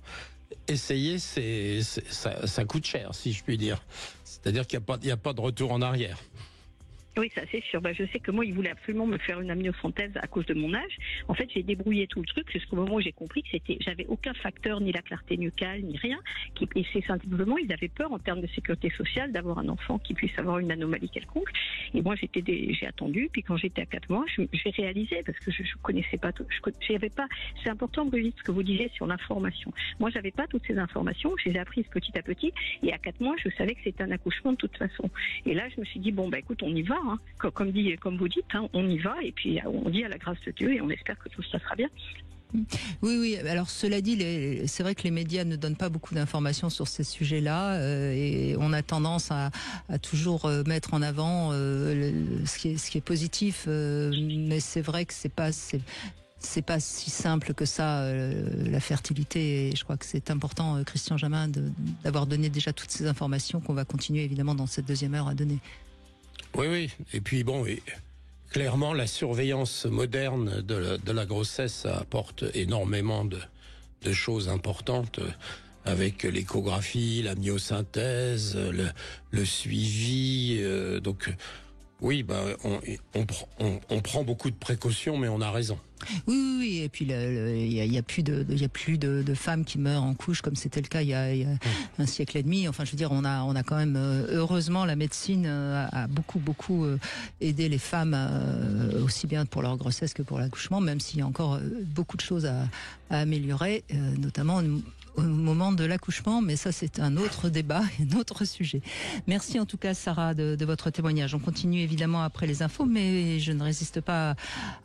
essayer, ça coûte cher, si je puis dire. C'est-à-dire qu'il n'y a pas de retour en arrière. Oui, ça c'est sûr. Je sais que moi, il voulait absolument me faire une amniosynthèse à cause de mon âge. En fait, j'ai débrouillé tout le truc jusqu'au moment où j'ai compris que j'avais aucun facteur, ni la clarté nucale, ni rien. Et c'est simplement, ils avaient peur en termes de sécurité sociale d'avoir un enfant qui puisse avoir une anomalie quelconque. Et moi, j'ai attendu. Puis quand j'étais à 4 mois, j'ai réalisé parce que je connaissais pas tout. J'avais pas. C'est important, Brigitte, ce que vous disiez sur l'information. Moi, j'avais pas toutes ces informations. Je les ai apprises petit à petit. Et à 4 mois, je savais que c'était un accouchement de toute façon. Et là, je me suis dit écoute, on y va. Hein. Comme vous dites, hein, on y va et puis on dit à la grâce de Dieu et on espère que tout ça sera bien. Oui. Alors cela dit, c'est vrai que les médias ne donnent pas beaucoup d'informations sur ces sujets-là et on a tendance à toujours mettre en avant ce qui est positif, mais c'est vrai que c'est pas si simple que ça, la fertilité. Et je crois que c'est important, Christian Jamin, d'avoir donné déjà toutes ces informations qu'on va continuer évidemment dans cette deuxième heure à donner. Oui. Et puis clairement, la surveillance moderne de la grossesse apporte énormément de choses importantes avec l'échographie, l'amniosynthèse, le suivi. Donc, Oui, on prend beaucoup de précautions, mais on a raison. Oui, et puis il y a plus de femmes qui meurent en couche comme c'était le cas il y a un siècle et demi. Enfin, je veux dire, on a quand même heureusement la médecine a beaucoup aidé les femmes aussi bien pour leur grossesse que pour l'accouchement, même s'il y a encore beaucoup de choses à améliorer, notamment au moment de l'accouchement, mais ça c'est un autre débat, un autre sujet. Merci en tout cas Sarah de votre témoignage. On continue évidemment après les infos, mais je ne résiste pas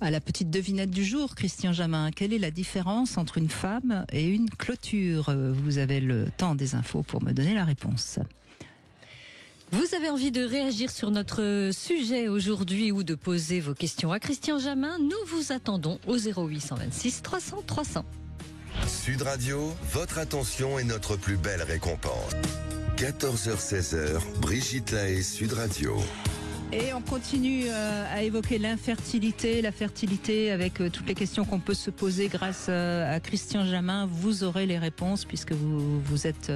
à la petite devinette du jour. Christian Jamin, quelle est la différence entre une femme et une clôture? Vous avez le temps des infos pour me donner la réponse. Vous avez envie de réagir sur notre sujet aujourd'hui ou de poser vos questions à Christian Jamin? Nous vous attendons au 0826 300 300. Sud Radio, votre attention est notre plus belle récompense. 14h-16h, Brigitte Lahaie, Sud Radio. Et on continue à évoquer l'infertilité, la fertilité avec toutes les questions qu'on peut se poser grâce à Christian Jamin. Vous aurez les réponses puisque vous êtes...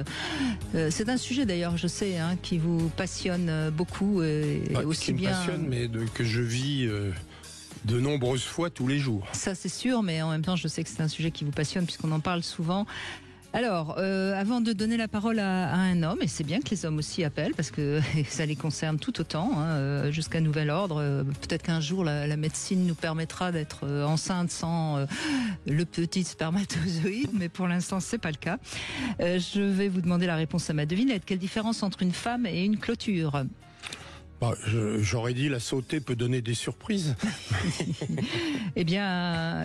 c'est un sujet d'ailleurs, je sais, qui vous passionne beaucoup. Aussi qui me bien passionne, mais que je vis... de nombreuses fois tous les jours. Ça c'est sûr, mais en même temps je sais que c'est un sujet qui vous passionne puisqu'on en parle souvent. Alors, avant de donner la parole à un homme, et c'est bien que les hommes aussi appellent parce que ça les concerne tout autant, jusqu'à nouvel ordre. Peut-être qu'un jour la médecine nous permettra d'être enceinte sans le petit spermatozoïde, mais pour l'instant c'est pas le cas. Je vais vous demander la réponse à ma devinette. Quelle différence entre une femme et une clôture ? J'aurais dit la sautée peut donner des surprises. Eh bien,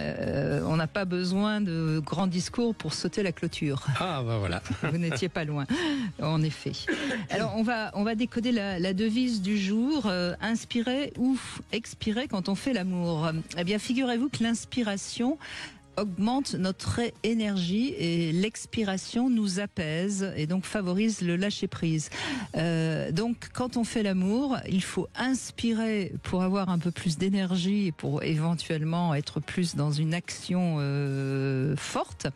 on n'a pas besoin de grands discours pour sauter la clôture. Ah, bah voilà. Vous n'étiez pas loin, en effet. Alors, on va décoder la devise du jour. Inspirer ou expirer quand on fait l'amour. Eh bien, figurez-vous que l'inspiration augmente notre énergie et l'expiration nous apaise et donc favorise le lâcher-prise. Donc quand on fait l'amour, il faut inspirer pour avoir un peu plus d'énergie et pour éventuellement être plus dans une action forte.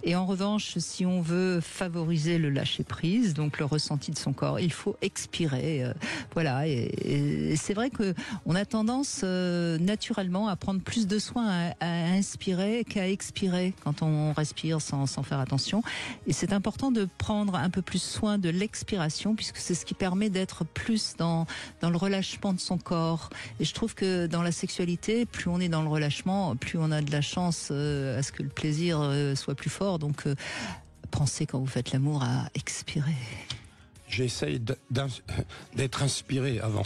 Et en revanche, si on veut favoriser le lâcher-prise, donc le ressenti de son corps, il faut expirer. Voilà. Et c'est vrai que on a tendance naturellement à prendre plus de soin à inspirer qu'à expirer quand on respire sans faire attention. Et c'est important de prendre un peu plus soin de l'expiration puisque c'est ce qui permet d'être plus dans le relâchement de son corps. Et je trouve que dans la sexualité, plus on est dans le relâchement, plus on a de la chance à ce que le plaisir soit plus fort. Donc pensez quand vous faites l'amour à expirer. J'essaye d'être inspiré avant.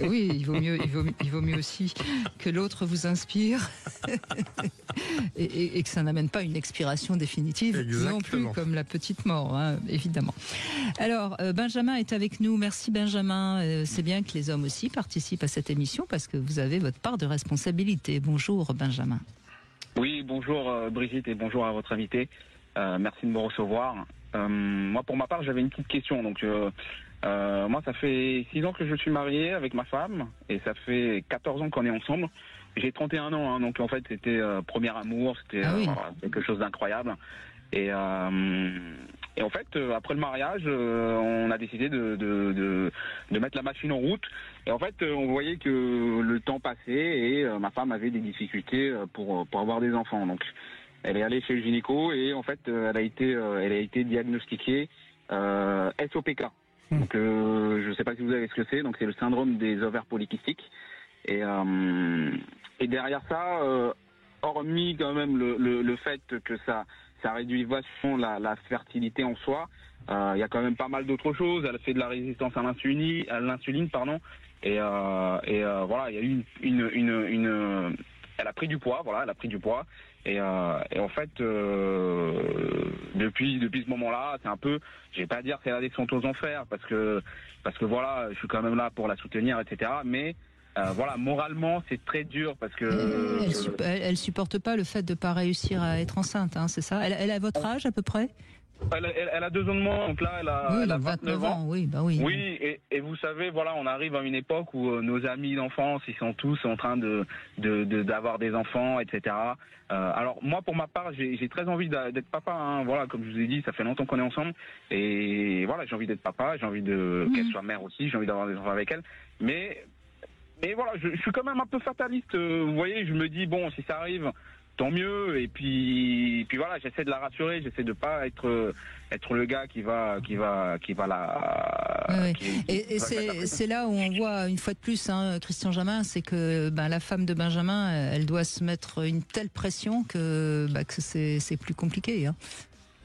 Oui, il vaut mieux aussi que l'autre vous inspire et que ça n'amène pas une expiration définitive. Exactement. Non plus comme la petite mort, évidemment. Alors, Benjamin est avec nous. Merci Benjamin. C'est bien que les hommes aussi participent à cette émission parce que vous avez votre part de responsabilité. Bonjour Benjamin. Oui, bonjour Brigitte et bonjour à votre invité. Merci de me recevoir. Moi, pour ma part, j'avais une petite question. Donc, moi, ça fait 6 ans que je suis marié avec ma femme et ça fait 14 ans qu'on est ensemble. J'ai 31 ans, donc en fait, c'était premier amour, c'était quelque chose d'incroyable. Et en fait, après le mariage, on a décidé de mettre la machine en route. Et en fait, on voyait que le temps passait et ma femme avait des difficultés pour avoir des enfants. Donc, elle est allée chez le gynéco et en fait, elle a été diagnostiquée SOPK. Donc, je ne sais pas si vous savez ce que c'est. Donc, c'est le syndrome des ovaires polykystiques. Et derrière ça, hormis quand même le fait que ça réduit vachement la fertilité en soi, il y a quand même pas mal d'autres choses. Elle a fait de la résistance à l'insuline, pardon. Et voilà, il y a eu elle a pris du poids, voilà, elle a pris du poids. Et en fait, depuis ce moment-là, c'est un peu, je vais pas dire c'est la descente aux enfers, parce que voilà, je suis quand même là pour la soutenir, etc. Mais voilà, moralement, c'est très dur parce que elle supporte pas le fait de pas réussir à être enceinte, c'est ça. Elle a votre âge à peu près? Elle a 2 ans de moins, donc là, elle a 29 ans. Oui, bah oui. Oui, et vous savez, voilà, on arrive à une époque où nos amis d'enfance, ils sont tous en train d'avoir des enfants, etc. Alors moi, pour ma part, j'ai très envie d'être papa. Voilà, comme je vous ai dit, ça fait longtemps qu'on est ensemble, et voilà, j'ai envie d'être papa, j'ai envie qu'elle soit mère aussi, j'ai envie d'avoir des enfants avec elle, mais Et voilà, je suis quand même un peu fataliste. Vous voyez, je me dis bon, si ça arrive, tant mieux. Et puis voilà, j'essaie de la rassurer, j'essaie de pas être le gars qui va la. Oui. Et c'est là où on voit une fois de plus, hein, Christian Jamin, c'est que la femme de Benjamin, elle doit se mettre une telle pression que c'est plus compliqué. Hein.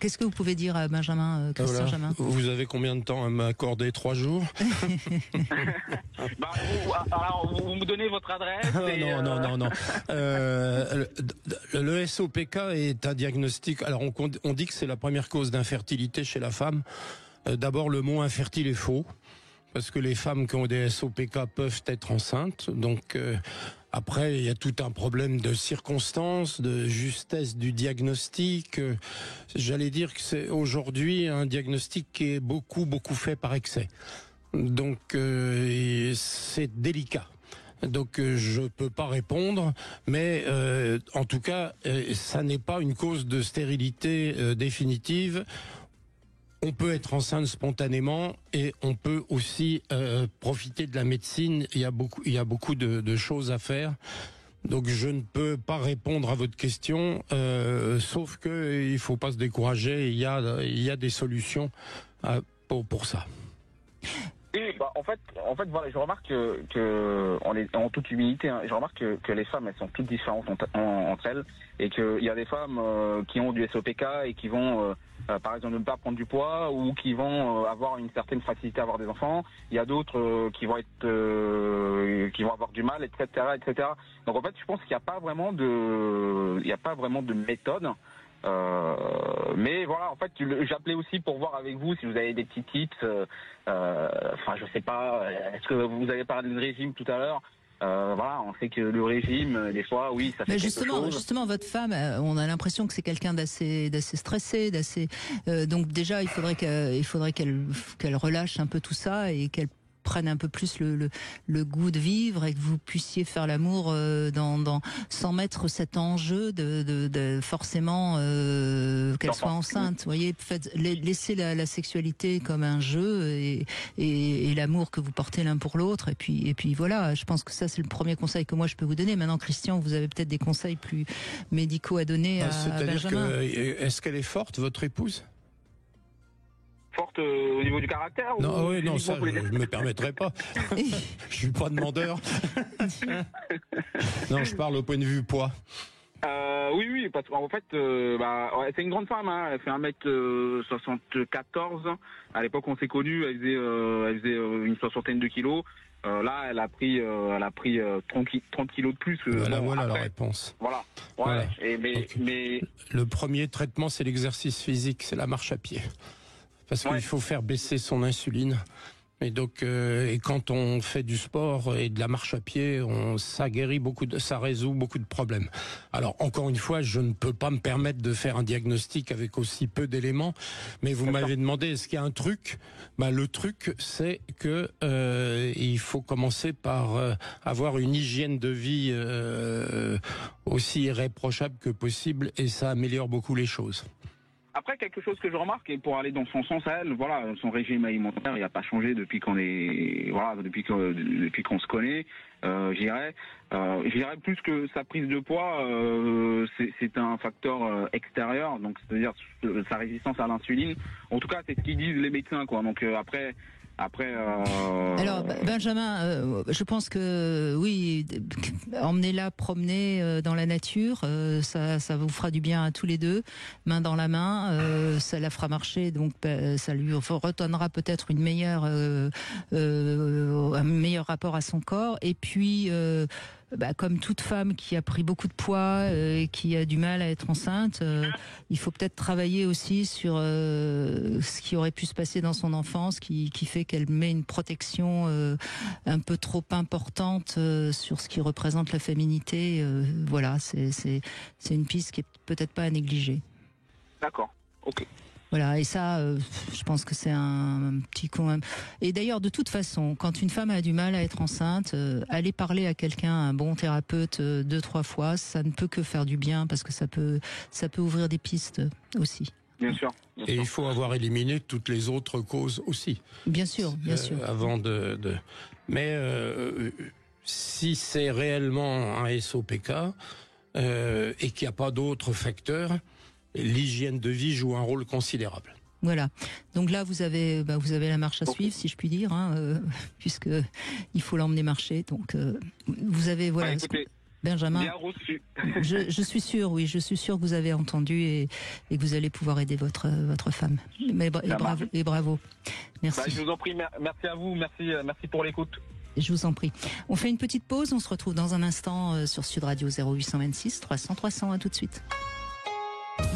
Qu'est-ce que vous pouvez dire à Benjamin, Christian Jamin ? Vous avez combien de temps à m'accorder? 3 jours? Alors, vous me donnez votre adresse Non. Le SOPK est un diagnostic. Alors, on dit que c'est la première cause d'infertilité chez la femme. D'abord, le mot infertile est faux, parce que les femmes qui ont des SOPK peuvent être enceintes. Donc, après, il y a tout un problème de circonstances, de justesse du diagnostic. J'allais dire que c'est aujourd'hui un diagnostic qui est beaucoup fait par excès. Donc, c'est délicat. Donc, je peux pas répondre, mais en tout cas, ça n'est pas une cause de stérilité définitive. On peut être enceinte spontanément et on peut aussi profiter de la médecine. Il y a beaucoup de choses à faire. Donc je ne peux pas répondre à votre question, sauf que il faut pas se décourager. Il y a des solutions pour ça. Et en fait, voilà, je remarque que en toute humilité, hein, je remarque que les femmes, elles sont toutes différentes entre elles, et qu'il y a des femmes qui ont du SOPK et qui vont, par exemple, ne pas prendre du poids, ou qui vont avoir une certaine facilité à avoir des enfants. Il y a d'autres qui vont avoir du mal, etc., etc. Donc en fait, je pense qu'il n'y a pas vraiment de méthode. Mais voilà, en fait, j'appelais aussi pour voir avec vous si vous avez des petits tips. Je sais pas. Est-ce que vous avez parlé de régime tout à l'heure? Voilà, on sait que le régime, des fois, oui, ça fait quelque chose. Justement, votre femme, on a l'impression que c'est quelqu'un d'assez stressé, donc déjà, il faudrait qu'elle relâche un peu tout ça et qu'elle prenne un peu plus le goût de vivre, et que vous puissiez faire l'amour sans mettre cet enjeu de forcément qu'elle soit enceinte. Vous voyez, laissez la sexualité comme un jeu et l'amour que vous portez l'un pour l'autre. Et puis voilà, je pense que ça c'est le premier conseil que moi je peux vous donner. Maintenant, Christian, vous avez peut-être des conseils plus médicaux à donner à Benjamin. Est-ce qu'elle est forte, votre épouse? Forte au niveau du caractère? Non, oui, non, ça, je ne me permettrai pas. Je suis pas demandeur. Non, je parle au point de vue poids. Oui, parce qu'en fait, c'est une grande femme, hein. Elle fait 1m74. À l'époque, on s'est connus, elle faisait une 60aine de kilos. Là, elle a pris 30 kilos de plus. Voilà la réponse. Voilà. Voilà. Mais le premier traitement, c'est l'exercice physique, c'est la marche à pied. Parce qu'il faut faire baisser son insuline. Et donc, et quand on fait du sport et de la marche à pied, ça résout beaucoup de problèmes. Alors, encore une fois, je ne peux pas me permettre de faire un diagnostic avec aussi peu d'éléments. Mais vous m'avez demandé, est-ce qu'il y a un truc? Le truc, c'est que il faut commencer par avoir une hygiène de vie aussi irréprochable que possible, et ça améliore beaucoup les choses. Après, quelque chose que je remarque, et pour aller dans son sens à elle, voilà, son régime alimentaire, il n'a pas changé depuis qu'on se connaît. Je dirais plus que sa prise de poids, c'est un facteur extérieur, donc c'est-à-dire sa résistance à l'insuline. En tout cas, c'est ce qu'ils disent les médecins, quoi. Donc après. Alors Benjamin, je pense que oui, emmenez-la promener dans la nature, ça vous fera du bien à tous les deux, main dans la main, ça la fera marcher, donc ça lui redonnera peut-être un meilleur rapport à son corps. Et puis comme toute femme qui a pris beaucoup de poids et qui a du mal à être enceinte, il faut peut-être travailler aussi sur ce qui aurait pu se passer dans son enfance, qui fait qu'elle met une protection un peu trop importante sur ce qui représente la féminité. Voilà, c'est une piste qui est peut-être pas à négliger. D'accord, ok. Voilà, et ça, je pense que c'est un petit con. Et d'ailleurs, de toute façon, quand une femme a du mal à être enceinte, aller parler à quelqu'un, un bon thérapeute, 2-3 fois, ça ne peut que faire du bien, parce que ça peut ouvrir des pistes aussi. Bien sûr. Et il faut avoir éliminé toutes les autres causes aussi. Bien sûr. Avant de... Mais si c'est réellement un SOPK et qu'il n'y a pas d'autres facteurs, l'hygiène de vie joue un rôle considérable. Voilà. Donc là, vous avez la marche à suivre, si je puis dire, puisque il faut l'emmener marcher. Donc vous avez Écoutez, Benjamin. bien reçu. Je suis sûr, oui, je suis sûr que vous avez entendu et que vous allez pouvoir aider votre femme. Et bravo. Merci. Je vous en prie, merci à vous, merci pour l'écoute. Je vous en prie. On fait une petite pause, on se retrouve dans un instant sur Sud Radio 0826 300 300. À tout de suite.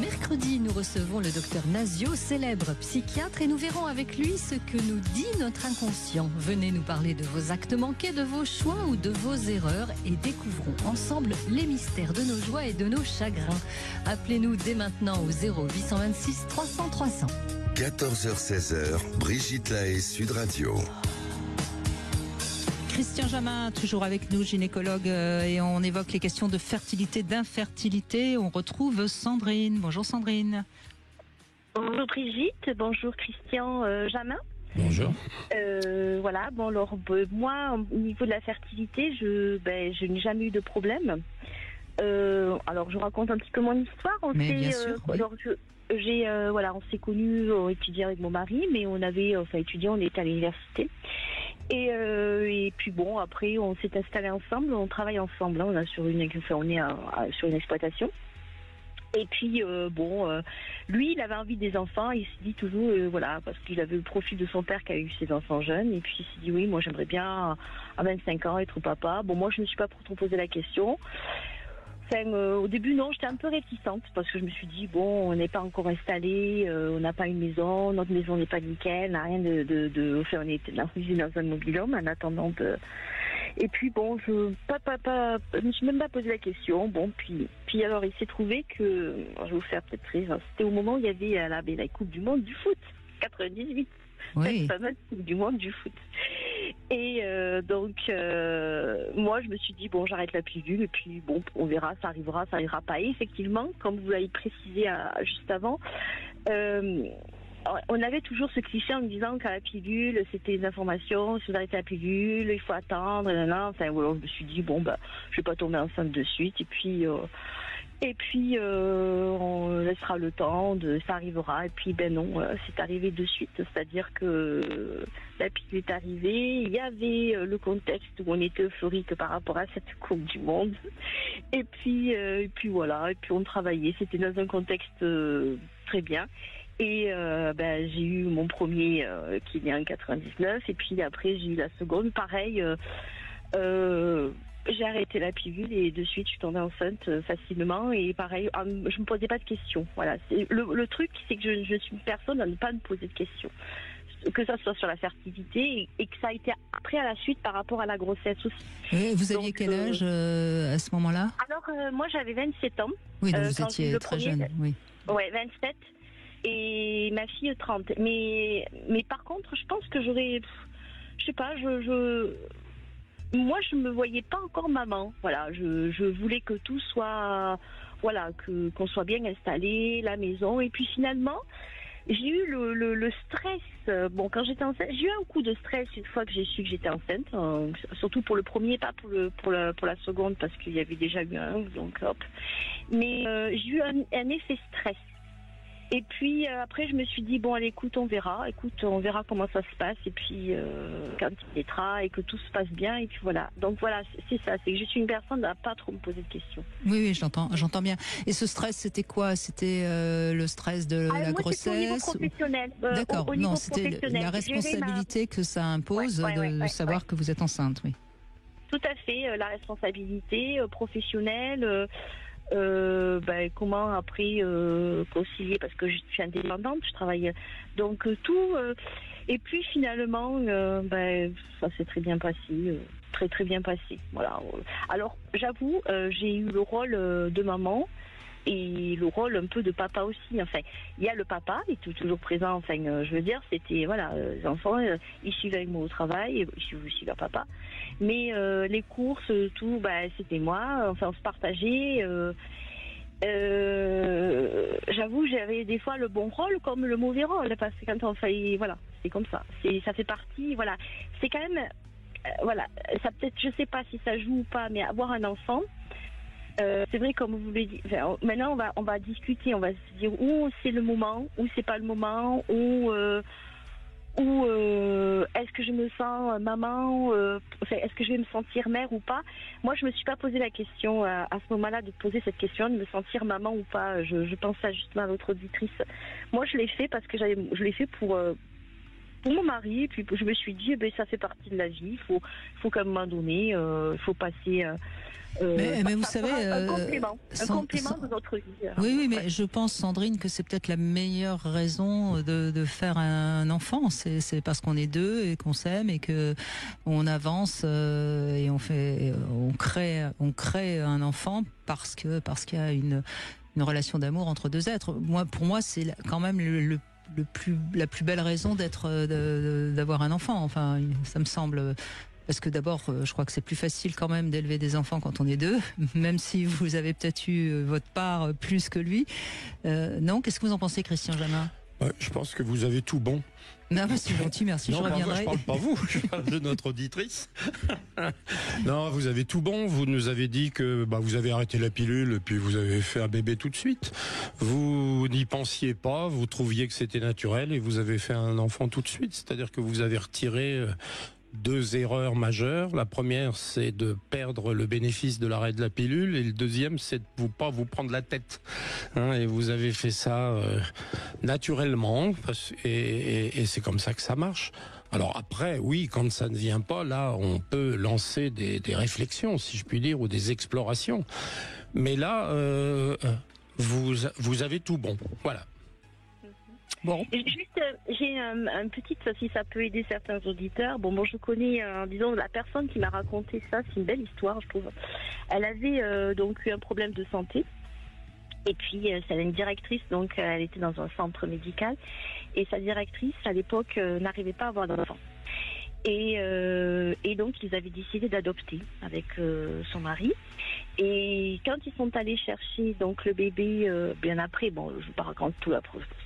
Mercredi, nous recevons le docteur Nazio, célèbre psychiatre, et nous verrons avec lui ce que nous dit notre inconscient. Venez nous parler de vos actes manqués, de vos choix ou de vos erreurs, et découvrons ensemble les mystères de nos joies et de nos chagrins. Appelez-nous dès maintenant au 0826 300 300. 14h-16h, Brigitte Lahaie, Sud Radio. Christian Jamin, toujours avec nous, gynécologue, et on évoque les questions de fertilité, d'infertilité. On retrouve Sandrine. Bonjour Sandrine. Bonjour Brigitte, bonjour Christian Jamin. Bonjour. Voilà, bon alors moi au niveau de la fertilité, je n'ai jamais eu de problème. Alors je raconte un petit peu mon histoire. Oui. Alors on s'est connus, on étudiait avec mon mari, mais on était à l'université. Et puis bon, après on s'est installés ensemble, on travaille ensemble. Hein, on est sur une exploitation. Et puis lui, il avait envie des enfants. Il s'est dit toujours, parce qu'il avait le profil de son père qui a eu ses enfants jeunes. Et puis il s'est dit oui, moi j'aimerais bien à 25 ans être papa. Bon, moi je me suis pas trop posé la question. Au début, non, j'étais un peu réticente parce que je me suis dit, bon, on n'est pas encore installé, on n'a pas une maison, notre maison n'est pas nickel, on n'a rien on était dans un mobil-home en attendant de... Et puis bon, je me suis même pas posé la question. Bon, puis alors il s'est trouvé que, je vais vous faire peut-être rire, c'était au moment où il y avait la Coupe du Monde du foot, 98. Oui. Pas mal du monde du foot. Et moi je me suis dit bon, j'arrête la pilule et puis bon, on verra, ça arrivera pas. Et effectivement, comme vous l'avez précisé juste avant, on avait toujours ce cliché en me disant qu'à la pilule c'était une information, si vous arrêtez la pilule, il faut attendre, Enfin voilà, je me suis dit bon je vais pas tomber enceinte de suite et puis on laissera le temps, ça arrivera. Et puis non, c'est arrivé de suite. C'est-à-dire que la pilule est arrivée. Il y avait le contexte où on était euphorique par rapport à cette Coupe du Monde. Et puis voilà. Et puis on travaillait. C'était dans un contexte très bien. Et j'ai eu mon premier qui est né en 99. Et puis après j'ai eu la seconde. Pareil. J'ai arrêté la pilule et de suite je suis tombée enceinte facilement et pareil, je me posais pas de questions. Voilà, le truc, c'est que je suis une personne à ne pas me poser de questions, que ça soit sur la fertilité et que ça a été après à la suite par rapport à la grossesse aussi. Et vous aviez quel âge à ce moment-là? Alors moi j'avais 27 ans. Oui, donc vous étiez très jeune. Oui. Ouais, 27 et ma fille 30. Mais par contre, je pense que j'aurais, je sais pas, moi, je me voyais pas encore maman. Voilà, je voulais que tout soit, qu'on soit bien installé, la maison. Et puis finalement, j'ai eu le stress. Bon, quand j'étais enceinte, j'ai eu un coup de stress une fois que j'ai su que j'étais enceinte. Surtout pour le premier, pas pour la seconde, parce qu'il y avait déjà eu un. Donc hop. Mais j'ai eu un effet stress. Et puis après, je me suis dit, bon, allez, on verra comment ça se passe. Et puis, quand il naîtra et que tout se passe bien. Et puis voilà. Donc voilà, c'est ça. C'est que je suis une personne à pas trop me poser de questions. Oui, j'entends bien. Et ce stress, c'était quoi? C'était le stress de la grossesse? C'était au niveau professionnel. D'accord. Non, c'était la responsabilité que ça impose de savoir que vous êtes enceinte, oui. Tout à fait. La responsabilité professionnelle. Comment après concilier, parce que je suis indépendante, je travaille donc tout et puis finalement ça s'est très bien passé, très bien passé. Voilà. Alors j'avoue, j'ai eu le rôle de maman et le rôle un peu de papa aussi. Enfin, il y a le papa, il est toujours présent. Enfin, je veux dire, c'était les enfants, ils suivaient avec moi au travail, ils suivaient aussi leur papa. Mais les courses, tout, c'était moi. Enfin, on se partageait. J'avoue, j'avais des fois le bon rôle comme le mauvais rôle, parce que quand on fait, voilà, c'est comme ça. Ça fait partie, voilà. C'est quand même voilà, ça peut-être, je sais pas si ça joue ou pas, mais avoir un enfant, c'est vrai, comme vous l'avez dit, maintenant on va discuter, on va se dire où c'est le moment, où c'est pas le moment, où est-ce que je me sens maman, est-ce que je vais me sentir mère ou pas. Moi, je me suis pas posé la question à ce moment-là de poser cette question de me sentir maman ou pas. Je pense à justement à l'autre auditrice. Moi, je l'ai fait parce que je l'ai fait pour mon mari. Et puis je me suis dit, ça fait partie de la vie. Faut qu'à un moment donné, faut passer. Mais vous savez, un complément de notre vie. Oui, mais je pense, Sandrine, que c'est peut-être la meilleure raison de faire un enfant. C'est parce qu'on est deux et qu'on s'aime et que on avance et on crée un enfant parce qu'il y a une relation d'amour entre deux êtres. Pour moi, c'est quand même la plus belle raison d'avoir un enfant. Enfin, ça me semble. Parce que d'abord, je crois que c'est plus facile quand même d'élever des enfants quand on est deux, même si vous avez peut-être eu votre part plus que lui. Non, qu'est-ce que vous en pensez, Christian Jamin ? Je pense que vous avez tout bon. Non, c'est gentil, merci, non, je reviendrai. Moi, je parle pas vous, je parle de notre auditrice. Non, vous avez tout bon. Vous nous avez dit que vous avez arrêté la pilule et puis vous avez fait un bébé tout de suite. Vous n'y pensiez pas, vous trouviez que c'était naturel et vous avez fait un enfant tout de suite. C'est-à-dire que vous avez retiré 2 erreurs majeures. La première, c'est de perdre le bénéfice de l'arrêt de la pilule, et le deuxième, c'est de pas vous prendre la tête. Et vous avez fait ça naturellement, et c'est comme ça que ça marche. Alors après, oui, quand ça ne vient pas, là, on peut lancer des réflexions, si je puis dire, ou des explorations. Mais là, vous avez tout bon. Voilà. Bon. Juste, j'ai un petit, si ça peut aider certains auditeurs. Bon, je connais, disons, la personne qui m'a raconté ça, c'est une belle histoire, je trouve. Elle avait donc eu un problème de santé. Et puis, c'est une directrice, donc elle était dans un centre médical. Et sa directrice, à l'époque, n'arrivait pas à avoir d'enfant. Et donc, ils avaient décidé d'adopter avec son mari. Et quand ils sont allés chercher donc le bébé, bien après, je vous raconte tout,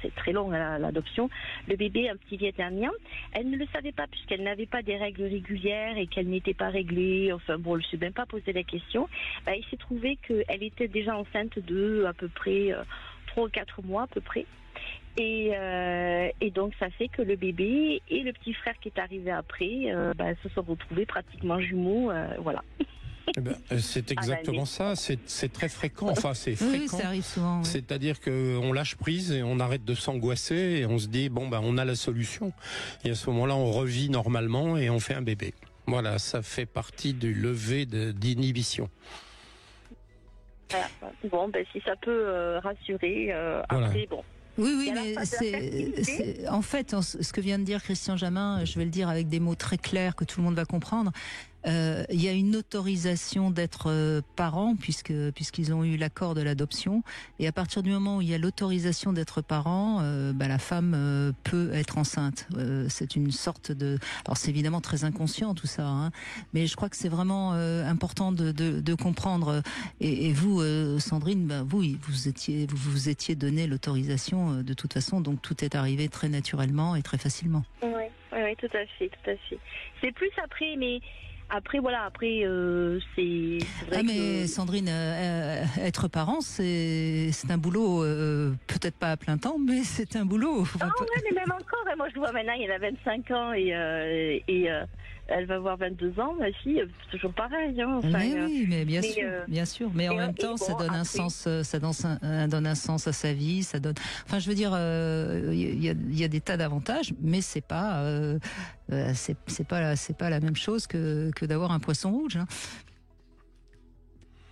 c'est très long l'adoption, le bébé, un petit vietnamien, elle ne le savait pas puisqu'elle n'avait pas des règles régulières et qu'elle n'était pas réglée, elle ne s'est même pas posé la question. Il s'est trouvé qu'elle était déjà enceinte de à peu près 3 ou 4 mois à peu près. Et donc ça fait que le bébé et le petit frère qui est arrivé après se sont retrouvés pratiquement jumeaux, voilà. C'est exactement ça, c'est très fréquent, enfin c'est fréquent. Oui, ça arrive souvent. Oui. C'est-à-dire qu'on lâche prise et on arrête de s'angoisser et on se dit on a la solution. Et à ce moment-là, on revit normalement et on fait un bébé. Voilà, ça fait partie du lever d'inhibition. Voilà. Bon, si ça peut rassurer, voilà. Après, bon. Oui, mais c'est en fait ce que vient de dire Christian Jamin, je vais le dire avec des mots très clairs que tout le monde va comprendre. Il y a une autorisation d'être parent puisqu'ils ont eu l'accord de l'adoption, et à partir du moment où il y a l'autorisation d'être parent, la femme peut être enceinte. C'est une sorte de, alors c'est évidemment très inconscient tout ça, mais je crois que c'est vraiment important de comprendre. Et vous, Sandrine, vous vous étiez donné l'autorisation de toute façon, donc tout est arrivé très naturellement et très facilement. Oui, tout à fait. C'est plus après, mais. Après, c'est vrai mais Sandrine, être parent, c'est un boulot, peut-être pas à plein temps, mais c'est un boulot. Mais même encore, moi je vois maintenant, il y en a 25 ans et elle va avoir 22 ans, ma fille, c'est toujours pareil. Oui, mais bien sûr. Mais en même temps, ça donne un sens, ça donne un sens à sa vie, ça donne. Enfin, je veux dire, il y a des tas d'avantages, mais c'est pas la même chose que d'avoir un poisson rouge.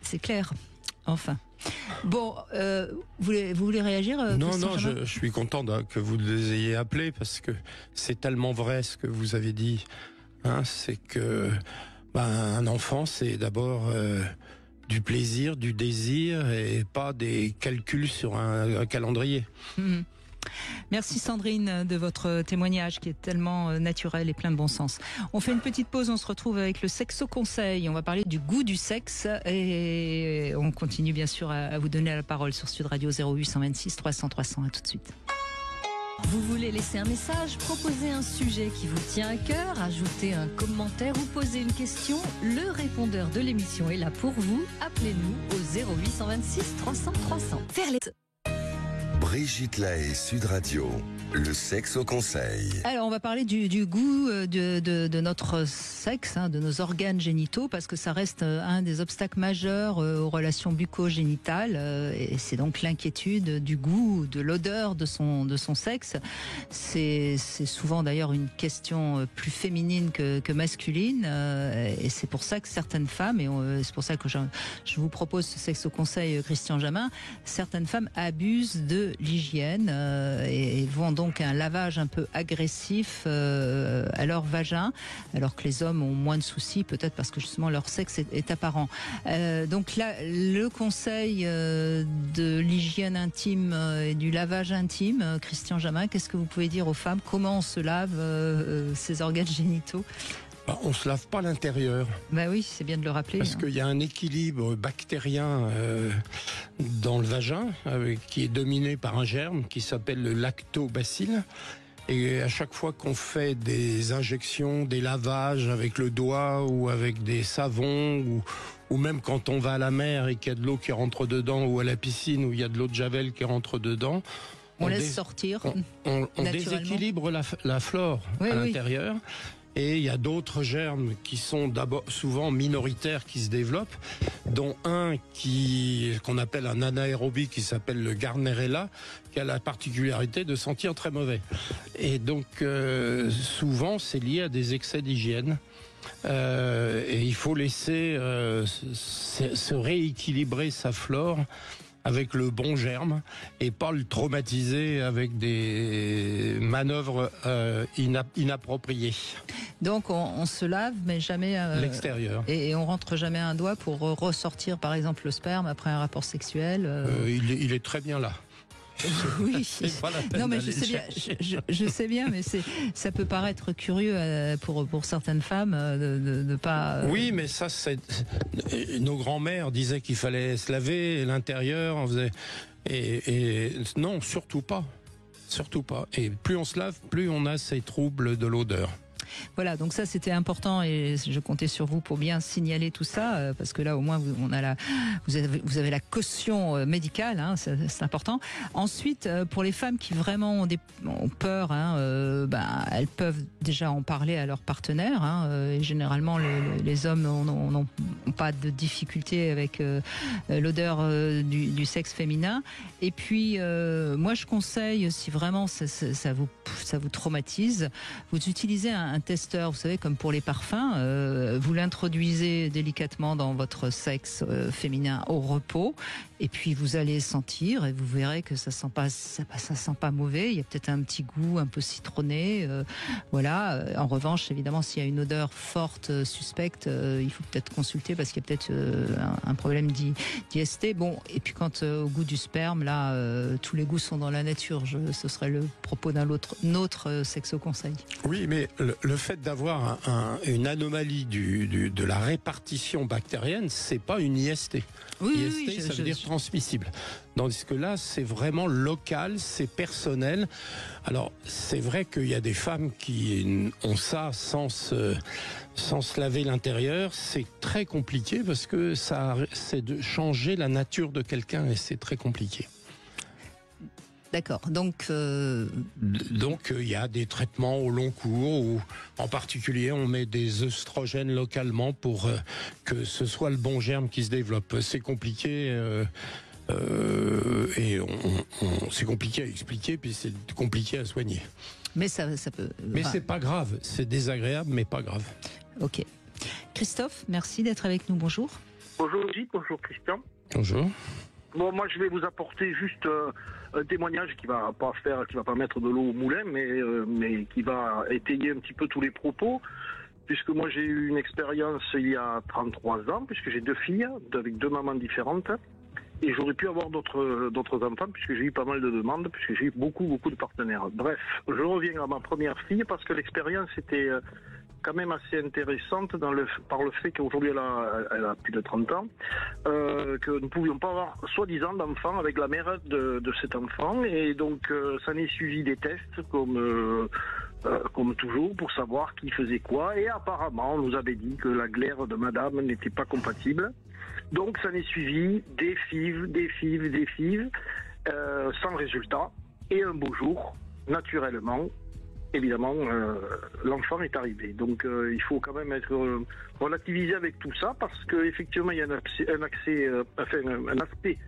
C'est clair. Enfin. Bon, vous voulez réagir? Non, je suis content que vous les ayez appelés parce que c'est tellement vrai ce que vous avez dit. C'est que un enfant, c'est d'abord du plaisir, du désir et pas des calculs sur un calendrier. Mmh. Merci Sandrine de votre témoignage qui est tellement naturel et plein de bon sens. On fait une petite pause, on se retrouve avec le Sexo Conseil. On va parler du goût du sexe et on continue bien sûr à vous donner la parole sur Sud Radio 08 126 300 300. À tout de suite. Vous voulez laisser un message, proposer un sujet qui vous tient à cœur, ajouter un commentaire ou poser une question? Le répondeur de l'émission est là pour vous. Appelez-nous au 0826 300 300. Faire les... Brigitte Lahaie, Sud Radio, le sexe au conseil. Alors, on va parler du goût de notre sexe, de nos organes génitaux, parce que ça reste un des obstacles majeurs aux relations bucco-génitales. Et c'est donc l'inquiétude du goût, de l'odeur de son sexe. C'est souvent d'ailleurs une question plus féminine que masculine. Et c'est pour ça que certaines femmes, et c'est pour ça que je vous propose ce sexe au conseil, Christian Jamin, certaines femmes abusent de l'hygiène et vont donc un lavage un peu agressif à leur vagin, alors que les hommes ont moins de soucis, peut-être parce que justement leur sexe est apparent. Donc là, le conseil de l'hygiène intime et du lavage intime, Christian Jamin, qu'est-ce que vous pouvez dire aux femmes? Comment on se lave ses organes génitaux? On se lave pas l'intérieur. Bah oui, c'est bien de le rappeler. Parce qu'il y a un équilibre bactérien dans le vagin qui est dominé par un germe qui s'appelle le lactobacille. Et à chaque fois qu'on fait des injections, des lavages avec le doigt ou avec des savons ou même quand on va à la mer et qu'il y a de l'eau qui rentre dedans ou à la piscine où il y a de l'eau de javel qui rentre dedans, on laisse sortir. On déséquilibre la flore à l'intérieur. Et il y a d'autres germes qui sont d'abord souvent minoritaires qui se développent, dont un qu'on appelle un anaérobie qui s'appelle le Gardnerella, qui a la particularité de sentir très mauvais. Et donc souvent c'est lié à des excès d'hygiène. Et il faut laisser se rééquilibrer sa flore avec le bon germe et pas le traumatiser avec des manœuvres inappropriées. Donc on se lave mais jamais l'extérieur. Et on rentre jamais un doigt pour ressortir par exemple le sperme après un rapport sexuel. Il est très bien là. Oui. Non mais je sais bien, mais ça peut paraître curieux pour certaines femmes de pas. Oui, mais ça c'est nos grands-mères disaient qu'il fallait se laver l'intérieur, on faisait et non, surtout pas. Et plus on se lave, plus on a ces troubles de l'odeur. Voilà, donc ça c'était important et je comptais sur vous pour bien signaler tout ça parce que là au moins vous avez la caution médicale, c'est important. Ensuite, pour les femmes qui vraiment ont peur, elles peuvent déjà en parler à leur partenaire. Et généralement, les hommes n'ont pas de difficulté avec l'odeur du sexe féminin. Et puis, moi je conseille, si vraiment ça vous traumatise, vous utilisez un testeur, vous savez, comme pour les parfums, vous l'introduisez délicatement dans votre sexe féminin au repos, et puis vous allez sentir, et vous verrez que ça sent pas mauvais. Il y a peut-être un petit goût un peu citronné, voilà. En revanche, évidemment, s'il y a une odeur forte, suspecte, il faut peut-être consulter parce qu'il y a peut-être un problème d'IST. Bon, et puis quand au goût du sperme, là, tous les goûts sont dans la nature. Ce serait le propos d'un autre sexo-conseil. Oui, mais le fait d'avoir une anomalie de la répartition bactérienne, c'est pas une IST. IST, ça veut dire transmissible. Tandis que là, c'est vraiment local, c'est personnel. Alors, c'est vrai qu'il y a des femmes qui ont ça sans se laver l'intérieur. C'est très compliqué parce que c'est de changer la nature de quelqu'un et c'est très compliqué. D'accord. Donc, il y a des traitements au long cours où, en particulier, on met des œstrogènes localement pour que ce soit le bon germe qui se développe. C'est compliqué et c'est compliqué à expliquer, puis c'est compliqué à soigner. Mais ça peut. Mais c'est pas grave. C'est désagréable, mais pas grave. Ok. Christophe, merci d'être avec nous. Bonjour. Bonjour Gilles, bonjour Christian. Bonjour. Bon, moi je vais vous apporter juste un témoignage qui va pas mettre de l'eau au moulin, mais qui va étayer un petit peu tous les propos, puisque moi j'ai eu une expérience il y a 33 ans, puisque j'ai 2 filles avec 2 mamans différentes, et j'aurais pu avoir d'autres enfants, puisque j'ai eu pas mal de demandes, puisque j'ai eu beaucoup de partenaires. Bref, je reviens à ma première fille, parce que l'expérience était quand même assez intéressante par le fait qu'aujourd'hui elle a plus de 30 ans, que nous ne pouvions pas avoir soi-disant d'enfant avec la mère de cet enfant, et donc ça n'est suivi des tests comme toujours pour savoir qui faisait quoi, et apparemment on nous avait dit que la glaire de madame n'était pas compatible, donc ça n'est suivi des FIV, sans résultat, et un beau jour, naturellement, évidemment, l'enfant est arrivé. Donc il faut quand même être relativisé avec tout ça, parce qu'effectivement il y a un aspect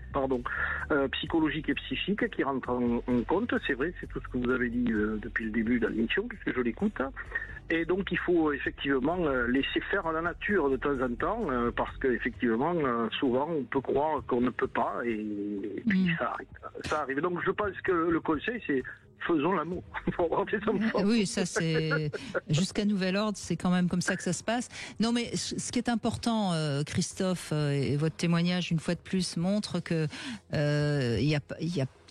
psychologique et psychique qui rentre en compte. C'est vrai, c'est tout ce que vous avez dit depuis le début de l'émission, puisque je l'écoute. Et donc il faut effectivement laisser faire la nature de temps en temps, parce qu'effectivement souvent on peut croire qu'on ne peut pas, et puis ça arrive. Donc je pense que le conseil, c'est faisons l'amour pour avoir des enfants. Oui, ça c'est jusqu'à nouvel ordre, c'est quand même comme ça que ça se passe. Non, mais ce qui est important, Christophe, et votre témoignage une fois de plus montre que il y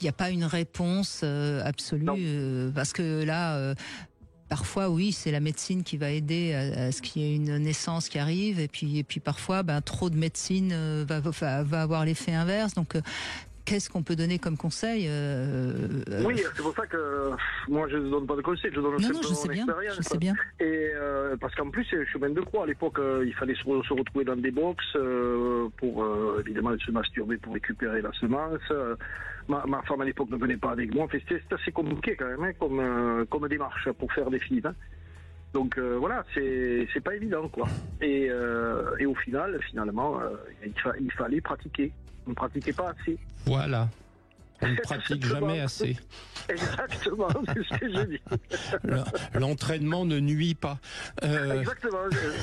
a pas une réponse absolue, parce que là. Parfois, oui, c'est la médecine qui va aider à ce qu'il y ait une naissance qui arrive, et puis parfois, trop de médecine va avoir l'effet inverse. Donc, qu'est-ce qu'on peut donner comme conseil Oui, c'est pour ça que moi je ne donne pas de conseils, je donne simplement mon expérience. Je sais bien. Et parce qu'en plus c'est chemin de croix. À l'époque, il fallait se retrouver dans des box pour évidemment se masturber pour récupérer la semence. Ma femme à l'époque ne venait pas avec moi. En fait, c'était assez compliqué quand même, comme démarche pour faire des filles. Donc voilà, c'est pas évident quoi. Et au finalement, il fallait pratiquer. On ne pratiquait pas assez. Voilà. On ne pratique jamais assez. Exactement, c'est ce que je dis. L'entraînement ne nuit pas. Exactement,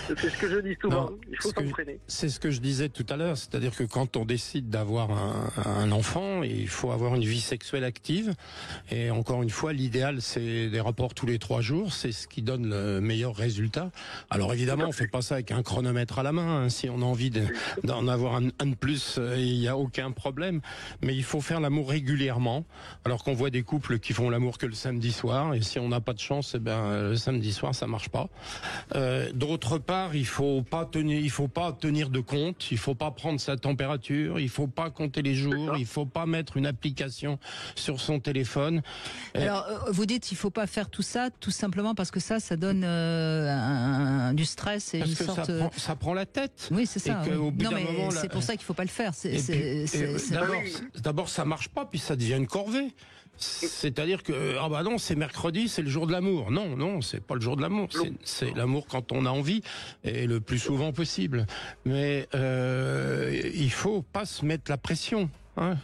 c'est ce que je dis souvent. Il faut s'entraîner. C'est ce que je disais tout à l'heure, c'est-à-dire que quand on décide d'avoir un enfant, il faut avoir une vie sexuelle active. Et encore une fois, l'idéal, c'est des rapports tous les 3 jours. C'est ce qui donne le meilleur résultat. Alors évidemment, on fait pas ça avec un chronomètre à la main. Hein. Si on a envie d'en avoir un de plus, il n'y a aucun problème. Mais il faut faire l'amour régulièrement, alors qu'on voit des couples qui font l'amour que le samedi soir, et si on n'a pas de chance, le samedi soir ça marche pas. D'autre part, il faut pas tenir de compte, il faut pas prendre sa température, il faut pas compter les jours, il faut pas mettre une application sur son téléphone. Alors vous dites il faut pas faire tout ça, tout simplement parce que ça donne du stress et une sorte. Ça prend la tête. Oui, c'est ça. Oui. Non mais c'est pour ça qu'il faut pas le faire. D'abord ça marche pas, puis ça devient une corvée. C'est-à-dire que non, c'est mercredi, c'est le jour de l'amour. Non, c'est pas le jour de l'amour. C'est l'amour quand on a envie et le plus souvent possible. Mais il faut pas se mettre la pression. Hein,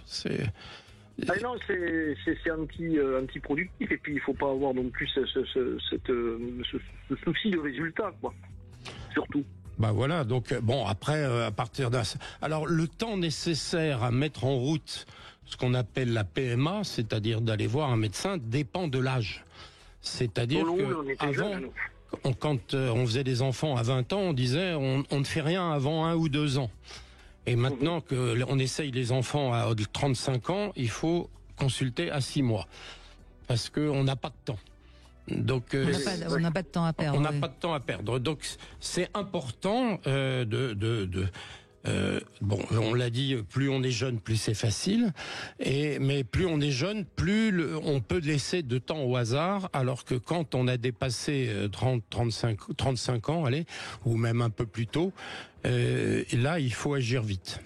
non, c'est anti-productif, et puis il faut pas avoir non plus ce souci de résultat, quoi. Surtout. Voilà, donc après à partir d'un... Alors le temps nécessaire à mettre en route ce qu'on appelle la PMA, c'est-à-dire d'aller voir un médecin, dépend de l'âge. C'est-à-dire que avant, quand on faisait des enfants à 20 ans, on disait on ne fait rien avant 1 ou 2 ans. Et maintenant qu'on essaye les enfants à 35 ans, il faut consulter à 6 mois. Parce qu'on n'a pas de temps. Donc, on n'a pas de temps à perdre. On n'a pas de temps à perdre. Donc c'est important on l'a dit, plus on est jeune, plus c'est facile. Mais plus on est jeune, plus on peut laisser de temps au hasard. Alors que quand on a dépassé 35 ans, ou même un peu plus tôt, là il faut agir vite.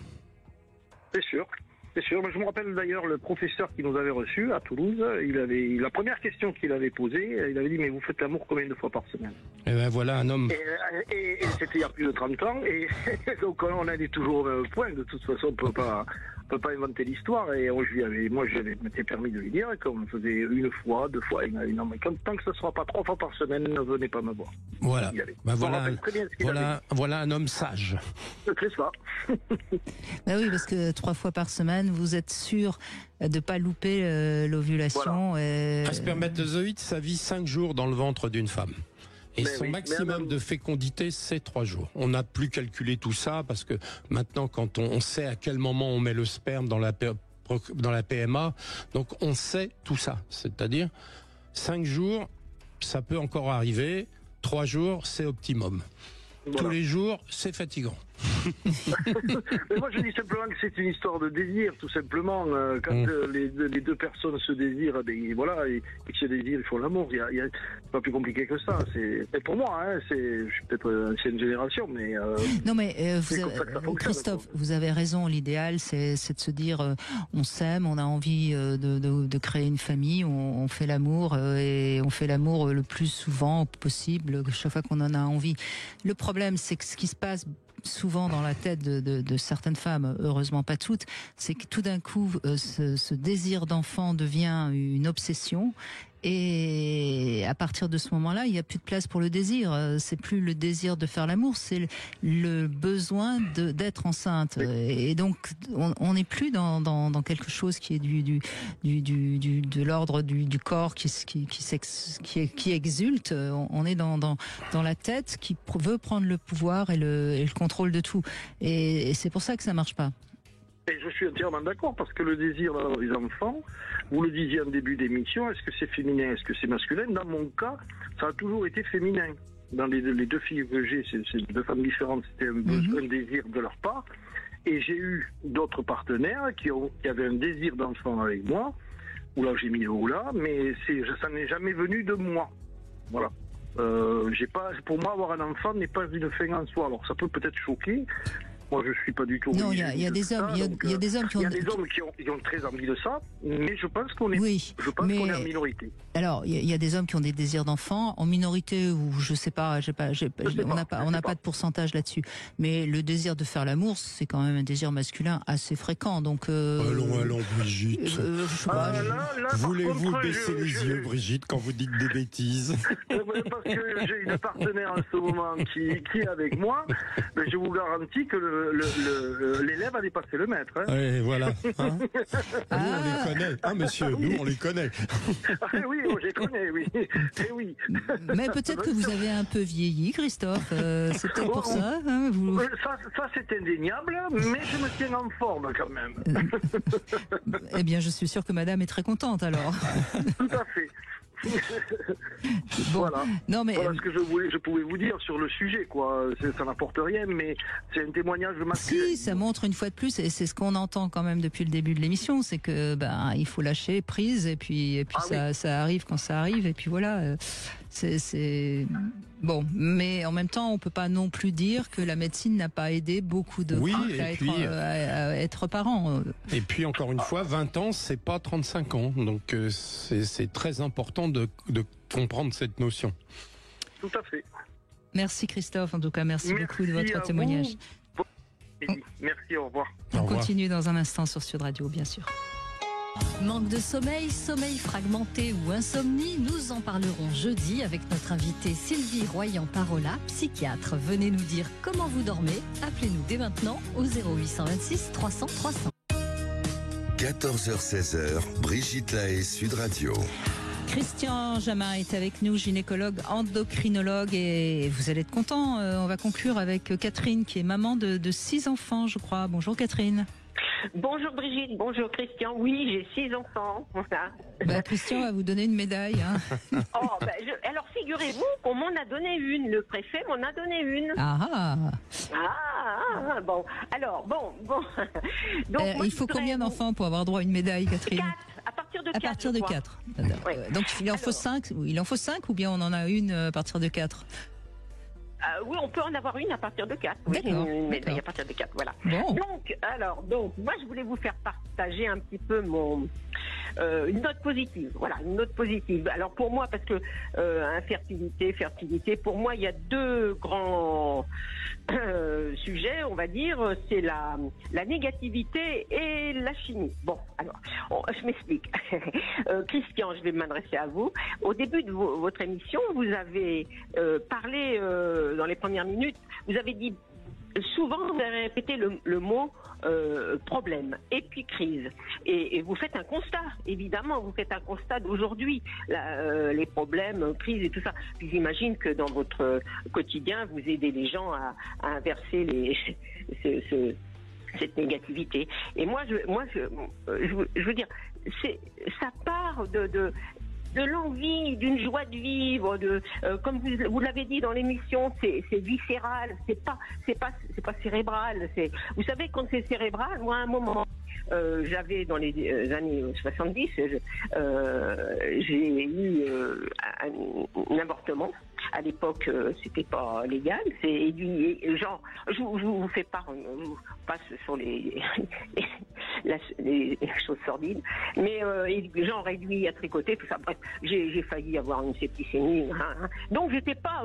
C'est sûr. C'est sûr, mais je me rappelle d'ailleurs le professeur qui nous avait reçus à Toulouse, la première question qu'il avait posée, il avait dit mais vous faites l'amour combien de fois par semaine? Et voilà un homme. Et c'était il y a plus de 30 ans, et donc on en est toujours au même point, de toute façon on peut pas inventer l'histoire, et moi j'avais permis de lui dire qu'on faisait 1 fois, 2 fois, il m'a dit non mais tant que ce ne sera pas 3 fois par semaine, ne venez pas me voir. Voilà, voilà un homme sage. C'est ça. Oui, parce que 3 fois par semaine, vous êtes sûr de pas louper l'ovulation. Voilà. Un spermatozoïde, ça vit 5 jours dans le ventre d'une femme. Et son maximum de fécondité, c'est 3 jours. On n'a plus calculé tout ça parce que maintenant, quand on sait à quel moment on met le sperme dans la PMA, donc on sait tout ça. C'est-à-dire 5 jours, ça peut encore arriver. 3 jours, c'est optimum. Voilà. Tous les jours, c'est fatigant. Mais moi, je dis simplement que c'est une histoire de désir, tout simplement. Quand les deux personnes se désirent, voilà, et que se désirent, ils font l'amour. C'est pas plus compliqué que ça. Et pour moi, je suis peut-être ancienne génération, mais... non, mais Christophe, vous avez raison. L'idéal, c'est de se dire, on s'aime, on a envie de créer une famille, on fait l'amour, et on fait l'amour le plus souvent possible, chaque fois qu'on en a envie. Le problème, c'est que ce qui se passe souvent dans la tête de certaines femmes, heureusement pas toutes, c'est que tout d'un coup, ce désir d'enfant devient une obsession. Et à partir de ce moment-là, il n'y a plus de place pour le désir. C'est plus le désir de faire l'amour, c'est le besoin d'être enceinte. Et donc, on n'est plus dans quelque chose qui est de l'ordre du corps qui exulte. On est dans la tête qui veut prendre le pouvoir et le contrôle de tout. Et c'est pour ça que ça marche pas. Et je suis entièrement d'accord, parce que le désir d'avoir des enfants, vous le disiez en début d'émission, est-ce que c'est féminin, est-ce que c'est masculin? Dans mon cas, ça a toujours été féminin. Dans les deux filles que j'ai, c'est deux femmes différentes, c'était un désir de leur part. Et j'ai eu d'autres partenaires qui avaient un désir d'enfant avec moi, où là j'ai mis le haut-là, mais ça n'est jamais venu de moi. Voilà. Pour moi, avoir un enfant n'est pas une fin en soi. Alors ça peut peut-être choquer. Moi, je suis pas du tout. Non, il y a des hommes, il y a des hommes qui ont très envie de ça, mais je pense qu'on est, qu'on est en minorité. Alors, il y a des hommes qui ont des désirs d'enfant en minorité, ou je sais pas, on n'a pas de pourcentage là-dessus. Mais le désir de faire l'amour, c'est quand même un désir masculin assez fréquent. Donc, allons, Brigitte. Voulez-vous baisser les yeux, Brigitte, quand vous dites des bêtises? Parce que j'ai une partenaire en ce moment qui est avec moi, mais je vous garantis que l'élève a dépassé le maître. Hein. Oui, voilà. Hein, nous, on les connaît. Ah, monsieur, nous, on les connaît. Oui, je les connais, oui. Et oui. Mais peut-être que vous avez un peu vieilli, Christophe. C'est peut-être pour ça. Hein, ça, c'est indéniable, mais je me tiens en forme quand même. Eh bien, je suis sûre que madame est très contente, alors. Tout à fait. Bon, voilà. Non, mais... voilà ce que je pouvais vous dire sur le sujet, quoi. Ça n'apporte rien, mais c'est un témoignage masculin. Si, ça montre une fois de plus, et c'est ce qu'on entend quand même depuis le début de l'émission, c'est que il faut lâcher prise, et puis ça arrive quand ça arrive, et puis voilà. C'est bon, mais en même temps, on peut pas non plus dire que la médecine n'a pas aidé beaucoup de couples à être parents. Et puis encore une fois, 20 ans, c'est pas 35 ans, donc c'est très important de comprendre cette notion. Tout à fait. Merci Christophe, en tout cas, merci beaucoup de votre témoignage. Merci, au revoir. On continue dans un instant sur Sud Radio, bien sûr. Manque de sommeil, sommeil fragmenté ou insomnie, nous en parlerons jeudi avec notre invitée Sylvie Royan-Parola, psychiatre. Venez nous dire comment vous dormez. Appelez-nous dès maintenant au 0826 300 300. 14h-16h, Brigitte Lahaie, Sud Radio. Christian Jamin est avec nous, gynécologue, endocrinologue, et vous allez être content. On va conclure avec Catherine, qui est maman de 6 enfants, je crois. Bonjour Catherine. Bonjour Brigitte, bonjour Christian. Oui, j'ai 6 enfants. Voilà. Christian va vous donner une médaille. Hein. Alors figurez-vous qu'on m'en a donné une. Le préfet m'en a donné une. Bon. Alors, bon. Donc, il faut combien d'enfants pour avoir droit à une médaille, Catherine? 4. À partir de 4. À partir de 4. Ouais. Donc il en faut 5. Il en faut 5 ou bien on en a une à partir de 4? Oui, on peut en avoir une à partir de 4. Oui, une médaille à partir de 4, voilà. Bon. Donc, moi, je voulais vous faire partager un petit peu une note positive. Voilà, une note positive. Alors, pour moi, parce que infertilité, fertilité, pour moi, il y a 2 grands sujets, on va dire. C'est la négativité et la chimie. Bon, alors, je m'explique. Christian, je vais m'adresser à vous. Au début de votre émission, vous avez parlé... dans les premières minutes, vous avez dit souvent, vous avez répété le mot problème et puis crise. Et vous faites un constat, évidemment, vous faites un constat d'aujourd'hui, les problèmes, crise et tout ça. Puis j'imagine que dans votre quotidien, vous aidez les gens à inverser cette négativité. Et moi, je veux dire, ça part l'envie, d'une joie de vivre, comme vous l'avez dit dans l'émission, c'est viscéral, c'est pas cérébral. Vous savez, quand c'est cérébral, moi à un moment, j'avais dans les années 70, j'ai eu un avortement. À l'époque, c'était pas légal. C'est genre, je vous fais pas, je vous passe sur les choses sordides, mais genre réduit à tricoter, tout ça. Bref, j'ai failli avoir une septicémie. Donc j'étais pas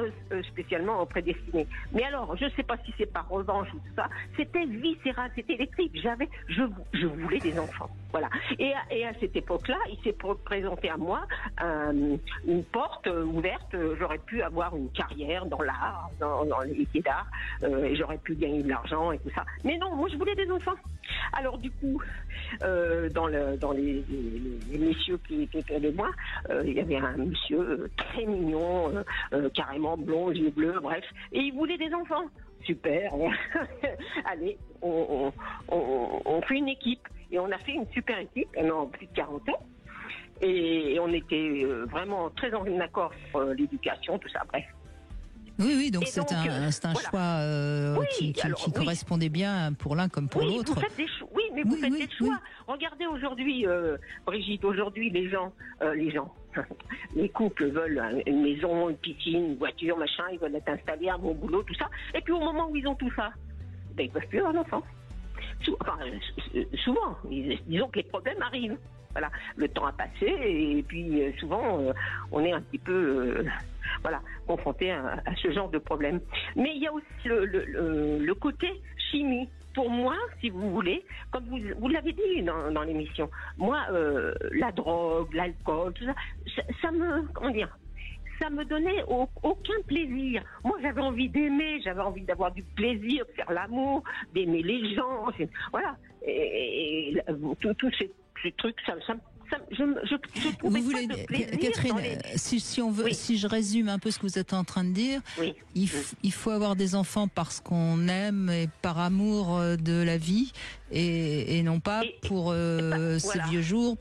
spécialement prédestinée. Mais alors, je sais pas si c'est par revanche ou tout ça. C'était viscéral, c'était électrique. Je voulais des enfants. Voilà. Et à cette époque-là, il s'est présenté à moi une porte ouverte. J'aurais pu avoir une carrière dans l'art, dans les métiers d'art, et j'aurais pu gagner de l'argent et tout ça. Mais non, moi je voulais des enfants. Alors du coup, dans les messieurs qui étaient près de moi, il y avait un monsieur très mignon, carrément blond, yeux bleus, bref, et il voulait des enfants. Super. Allez, on fait une équipe. Et on a fait une super équipe pendant plus de 40 ans. Et on était vraiment très en accord sur l'éducation, tout ça, bref. Oui, donc c'est un choix qui correspondait bien pour l'un comme pour l'autre. Vous faites des choix. Oui, mais vous faites des choix. Regardez aujourd'hui, Brigitte, aujourd'hui les gens, les couples veulent une maison, une piscine, une voiture, machin, ils veulent être installés, un bon boulot, tout ça. Et puis au moment où ils ont tout ça, ben, ils peuvent plus avoir d'enfants. Souvent, disons que les problèmes arrivent. Voilà, le temps a passé et puis souvent on est un petit peu confronté à ce genre de problème. Mais il y a aussi le côté chimie. Pour moi, si vous voulez, comme vous l'avez dit dans l'émission, moi, la drogue, l'alcool, tout ça, ça me donnait aucun plaisir. Moi, j'avais envie d'aimer, j'avais envie d'avoir du plaisir, de faire l'amour, d'aimer les gens. Voilà. Et tous ces trucs, je trouvais pas de plaisir. Catherine, si je résume un peu ce que vous êtes en train de dire, il faut avoir des enfants parce qu'on aime et par amour de la vie et non pas pour ces vieux jours,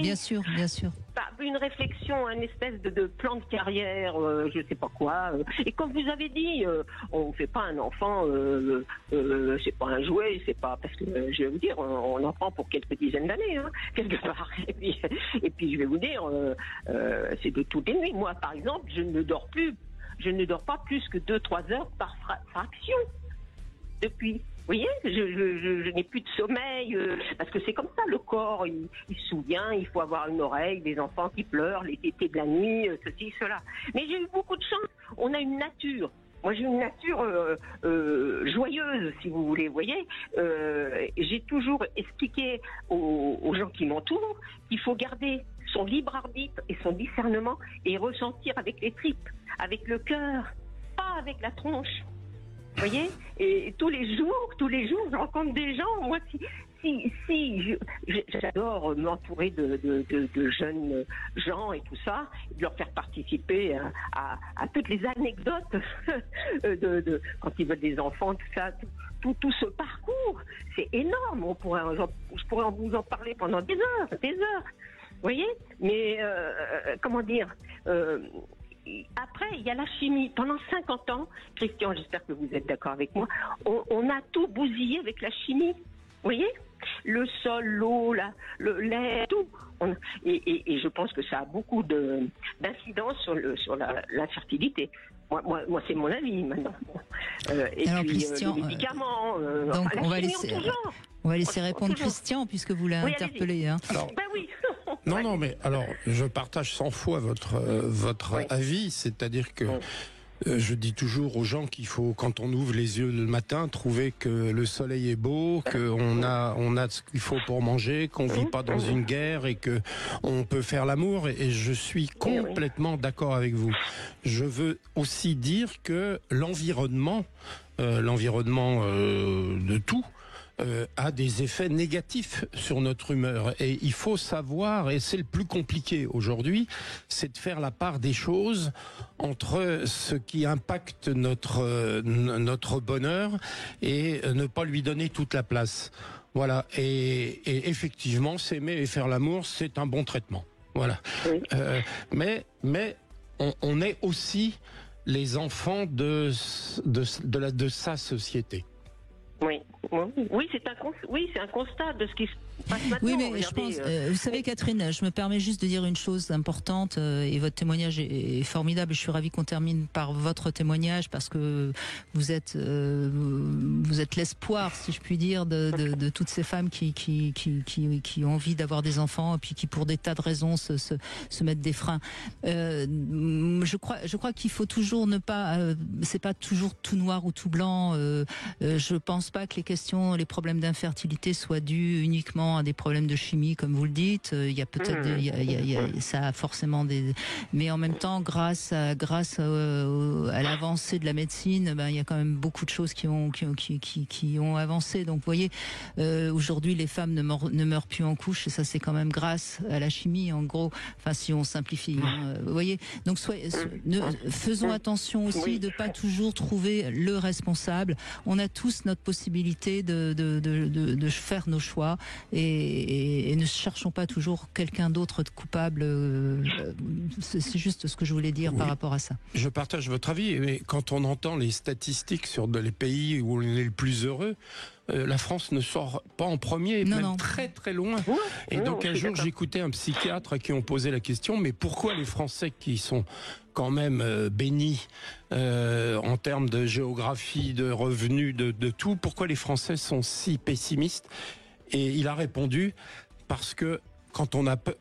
bien sûr. Une réflexion, une espèce de plan de carrière, je sais pas quoi. Et comme vous avez dit, on fait pas un enfant, c'est pas un jouet, c'est pas parce que je vais vous dire, on en prend pour quelques dizaines d'années, quelque part. Et puis je vais vous dire, c'est de toutes les nuits. Moi, par exemple, je ne dors pas plus que 2-3 heures par fraction depuis. Vous voyez, je n'ai plus de sommeil, parce que c'est comme ça, le corps, il se souvient, il faut avoir une oreille, des enfants qui pleurent, les tétés de la nuit, ceci, cela. Mais j'ai eu beaucoup de chance, on a une nature. Moi, j'ai une nature joyeuse, si vous voulez, vous voyez. J'ai toujours expliqué aux gens qui m'entourent qu'il faut garder son libre arbitre et son discernement et ressentir avec les tripes, avec le cœur, pas avec la tronche. Vous voyez, et tous les jours, je rencontre des gens. Moi, j'adore m'entourer de jeunes gens et tout ça, de leur faire participer à toutes les anecdotes quand ils veulent des enfants, tout ça, tout ce parcours, c'est énorme. Je pourrais vous en parler pendant des heures. Vous voyez, mais comment dire. Après, il y a la chimie. Pendant 50 ans, Christian, j'espère que vous êtes d'accord avec moi, on a tout bousillé avec la chimie. Vous voyez ? Le sol, l'eau, l'air, tout. Et je pense que ça a beaucoup d'incidence sur l'infertilité. Moi, c'est mon avis maintenant. Et alors, puis Christian, les médicaments. donc on va laisser répondre Christian puisque vous l'avez interpellé. Alors, ben oui. Non, mais alors, je partage 100 fois votre avis, c'est-à-dire que je dis toujours aux gens qu'il faut, quand on ouvre les yeux le matin, trouver que le soleil est beau, qu'on a ce qu'il faut pour manger, qu'on vit pas dans une guerre et que on peut faire l'amour. Et je suis complètement d'accord avec vous. Je veux aussi dire que l'environnement de tout, a des effets négatifs sur notre humeur. Et il faut savoir, et c'est le plus compliqué aujourd'hui, c'est de faire la part des choses entre ce qui impacte notre bonheur et ne pas lui donner toute la place. Voilà. Et effectivement, s'aimer et faire l'amour, c'est un bon traitement. Voilà. Oui. Mais on est aussi les enfants de sa société. Oui, c'est un constat de ce qui se passe maintenant. Oui, mais Regardez, je pense, vous savez, Catherine, je me permets juste de dire une chose importante, et votre témoignage est formidable. Je suis ravie qu'on termine par votre témoignage parce que vous êtes l'espoir, si je puis dire, de toutes ces femmes qui ont envie d'avoir des enfants et puis qui, pour des tas de raisons, se mettent des freins. Je crois qu'il faut toujours ne pas, c'est pas toujours tout noir ou tout blanc. Je pense pas que les problèmes d'infertilité soient dus uniquement à des problèmes de chimie, comme vous le dites. Il y a peut-être, ça a forcément des, mais en même temps, grâce à l'avancée de la médecine, il y a quand même beaucoup de choses qui ont avancé. Donc, vous voyez, aujourd'hui, les femmes ne meurent plus en couche, et ça, c'est quand même grâce à la chimie, en gros. Enfin, si on simplifie, vous voyez. Donc, faisons attention aussi de pas toujours trouver le responsable. On a tous notre possibilité de faire nos choix et ne cherchons pas toujours quelqu'un d'autre de coupable. C'est juste ce que je voulais dire par rapport à ça. Je partage votre avis, mais quand on entend les statistiques sur les pays où on est le plus heureux, la France ne sort pas en premier, très très loin. Et donc un jour j'écoutais un psychiatre qui ont posé la question, mais pourquoi les Français qui sont quand même bénis en termes de géographie, de revenus, de tout, pourquoi les Français sont si pessimistes? Et il a répondu, parce que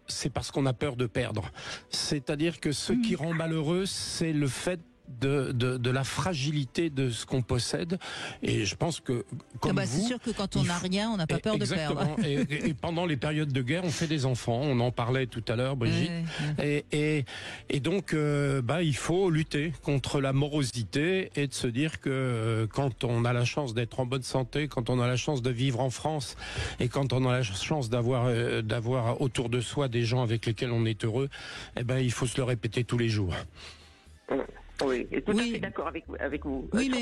c'est parce qu'on a peur de perdre. C'est-à-dire que ce qui rend malheureux, c'est le fait de la fragilité de ce qu'on possède, et je pense que comme c'est sûr que quand on n'a rien, on n'a pas peur de perdre. Et pendant les périodes de guerre, on fait des enfants, on en parlait tout à l'heure, Brigitte, et donc il faut lutter contre la morosité et de se dire que quand on a la chance d'être en bonne santé, quand on a la chance de vivre en France, et quand on a la chance d'avoir autour de soi des gens avec lesquels on est heureux, il faut se le répéter tous les jours. Oui, et tout à fait d'accord avec vous. Oui,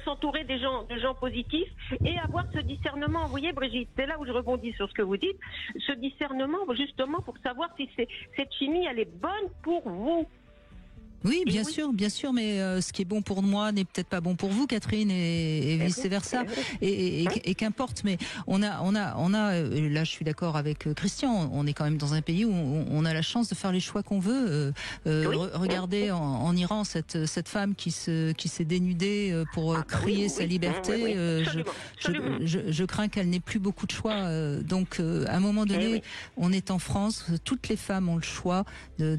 s'entourer de gens positifs et avoir ce discernement. Vous voyez, Brigitte, c'est là où je rebondis sur ce que vous dites. Ce discernement, justement, pour savoir si cette chimie, elle est bonne pour vous. Oui, bien sûr, mais ce qui est bon pour moi n'est peut-être pas bon pour vous, Catherine, et vice versa. Et qu'importe, mais on a, là, je suis d'accord avec Christian. On est quand même dans un pays où on a la chance de faire les choix qu'on veut. Regardez en Iran cette femme qui s'est dénudée pour crier sa liberté. Je crains qu'elle n'ait plus beaucoup de choix. Donc, à un moment donné, on est en France. Toutes les femmes ont le choix de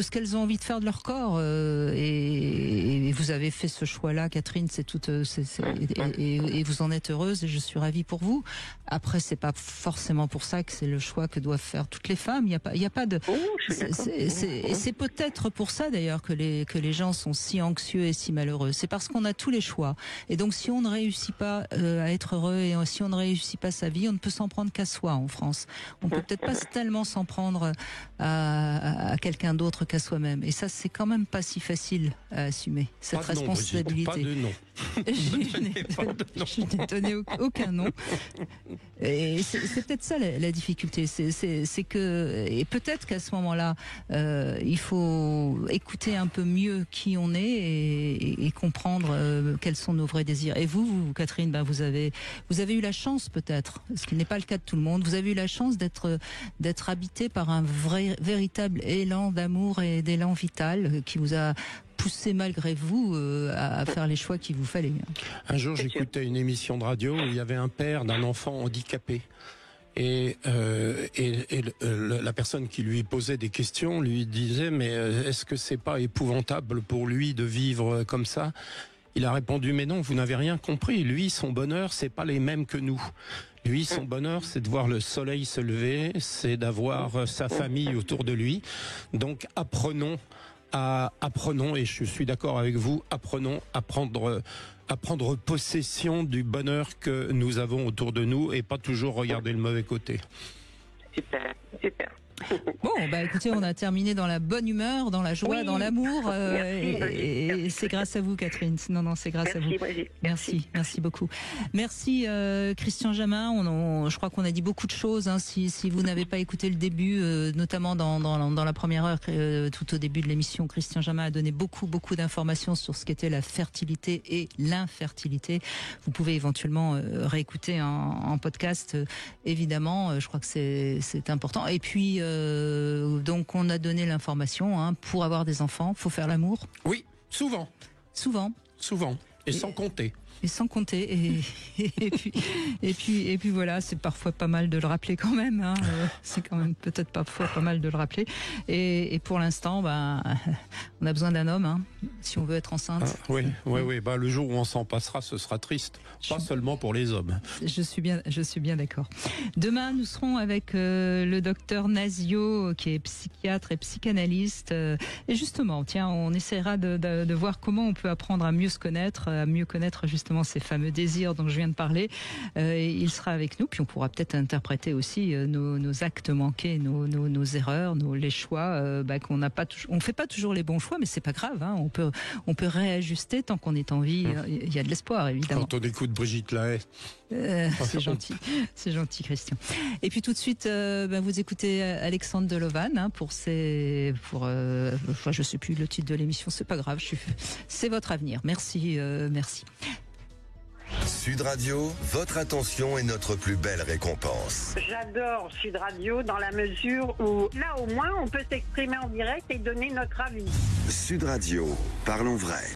ce qu'elles ont envie de faire de leur corps, et vous avez fait ce choix-là, Catherine, et vous en êtes heureuse, et je suis ravie pour vous. Après, c'est pas forcément pour ça que c'est le choix que doivent faire toutes les femmes. Il y a pas de. C'est peut-être pour ça d'ailleurs que les gens sont si anxieux et si malheureux. C'est parce qu'on a tous les choix. Et donc, si on ne réussit pas à être heureux, et si on ne réussit pas sa vie, on ne peut s'en prendre qu'à soi en France. On peut peut-être pas tellement s'en prendre à quelqu'un d'autre qu'à soi-même. Et ça, c'est quand même pas si facile à assumer, cette responsabilité. Pas de nom. Je n'ai donné aucun nom. Et c'est peut-être ça la difficulté. C'est que, et peut-être qu'à ce moment-là, il faut écouter un peu mieux qui on est et comprendre quels sont nos vrais désirs. Et vous Catherine, vous avez eu la chance, peut-être, ce qui n'est pas le cas de tout le monde, vous avez eu la chance d'être habité par un véritable élan d'amour et d'élan vital qui vous a poussé malgré vous à faire les choix qu'il vous fallait. Un jour, j'écoutais une émission de radio où il y avait un père d'un enfant handicapé. Et la personne qui lui posait des questions lui disait, mais est-ce que c'est pas épouvantable pour lui de vivre comme ça? Il a répondu, mais non, vous n'avez rien compris. Lui, son bonheur, c'est pas les mêmes que nous. Lui, son bonheur, c'est de voir le soleil se lever, c'est d'avoir sa famille autour de lui. Donc, apprenons, et je suis d'accord avec vous, apprenons à prendre possession du bonheur que nous avons autour de nous et pas toujours regarder le mauvais côté. Super. Bon, bah écoutez, on a terminé dans la bonne humeur, dans la joie, dans l'amour. Et c'est grâce à vous, Catherine. Non, c'est grâce à vous. Merci beaucoup. Merci, Christian Jamin. Je crois qu'on a dit beaucoup de choses. Hein. Si vous n'avez pas écouté le début, notamment dans la première heure, tout au début de l'émission, Christian Jamin a donné beaucoup d'informations sur ce qu'était la fertilité et l'infertilité. Vous pouvez éventuellement réécouter en podcast, évidemment. Je crois que c'est important. Et puis, donc on a donné l'information, hein, pour avoir des enfants, faut faire l'amour. Oui, souvent. Et sans compter. Et sans compter. Et puis voilà, c'est parfois pas mal de le rappeler quand même. Hein. C'est quand même peut-être parfois pas mal de le rappeler. Et pour l'instant, on a besoin d'un homme, hein, si on veut être enceinte. Oui. Le jour où on s'en passera, ce sera triste. Pas seulement pour les hommes. Je suis bien d'accord. Demain, nous serons avec le docteur Nazio, qui est psychiatre et psychanalyste. Et justement, tiens, on essaiera de voir comment on peut apprendre à mieux se connaître, justement ces fameux désirs dont je viens de parler. Il sera avec nous, puis on pourra peut-être interpréter aussi nos actes manqués, nos erreurs, les choix qu'on n'a pas. On fait pas toujours les bons choix, mais c'est pas grave. Hein. On peut réajuster tant qu'on est en vie. Il y a de l'espoir, évidemment. Quand on écoute Brigitte Lahaie. C'est gentil, Christian. Et puis tout de suite, vous écoutez Alexandre Delovan, hein, je sais plus le titre de l'émission, c'est pas grave. C'est votre avenir. Merci. Sud Radio, votre attention est notre plus belle récompense. J'adore Sud Radio dans la mesure où, là au moins, on peut s'exprimer en direct et donner notre avis. Sud Radio, parlons vrai.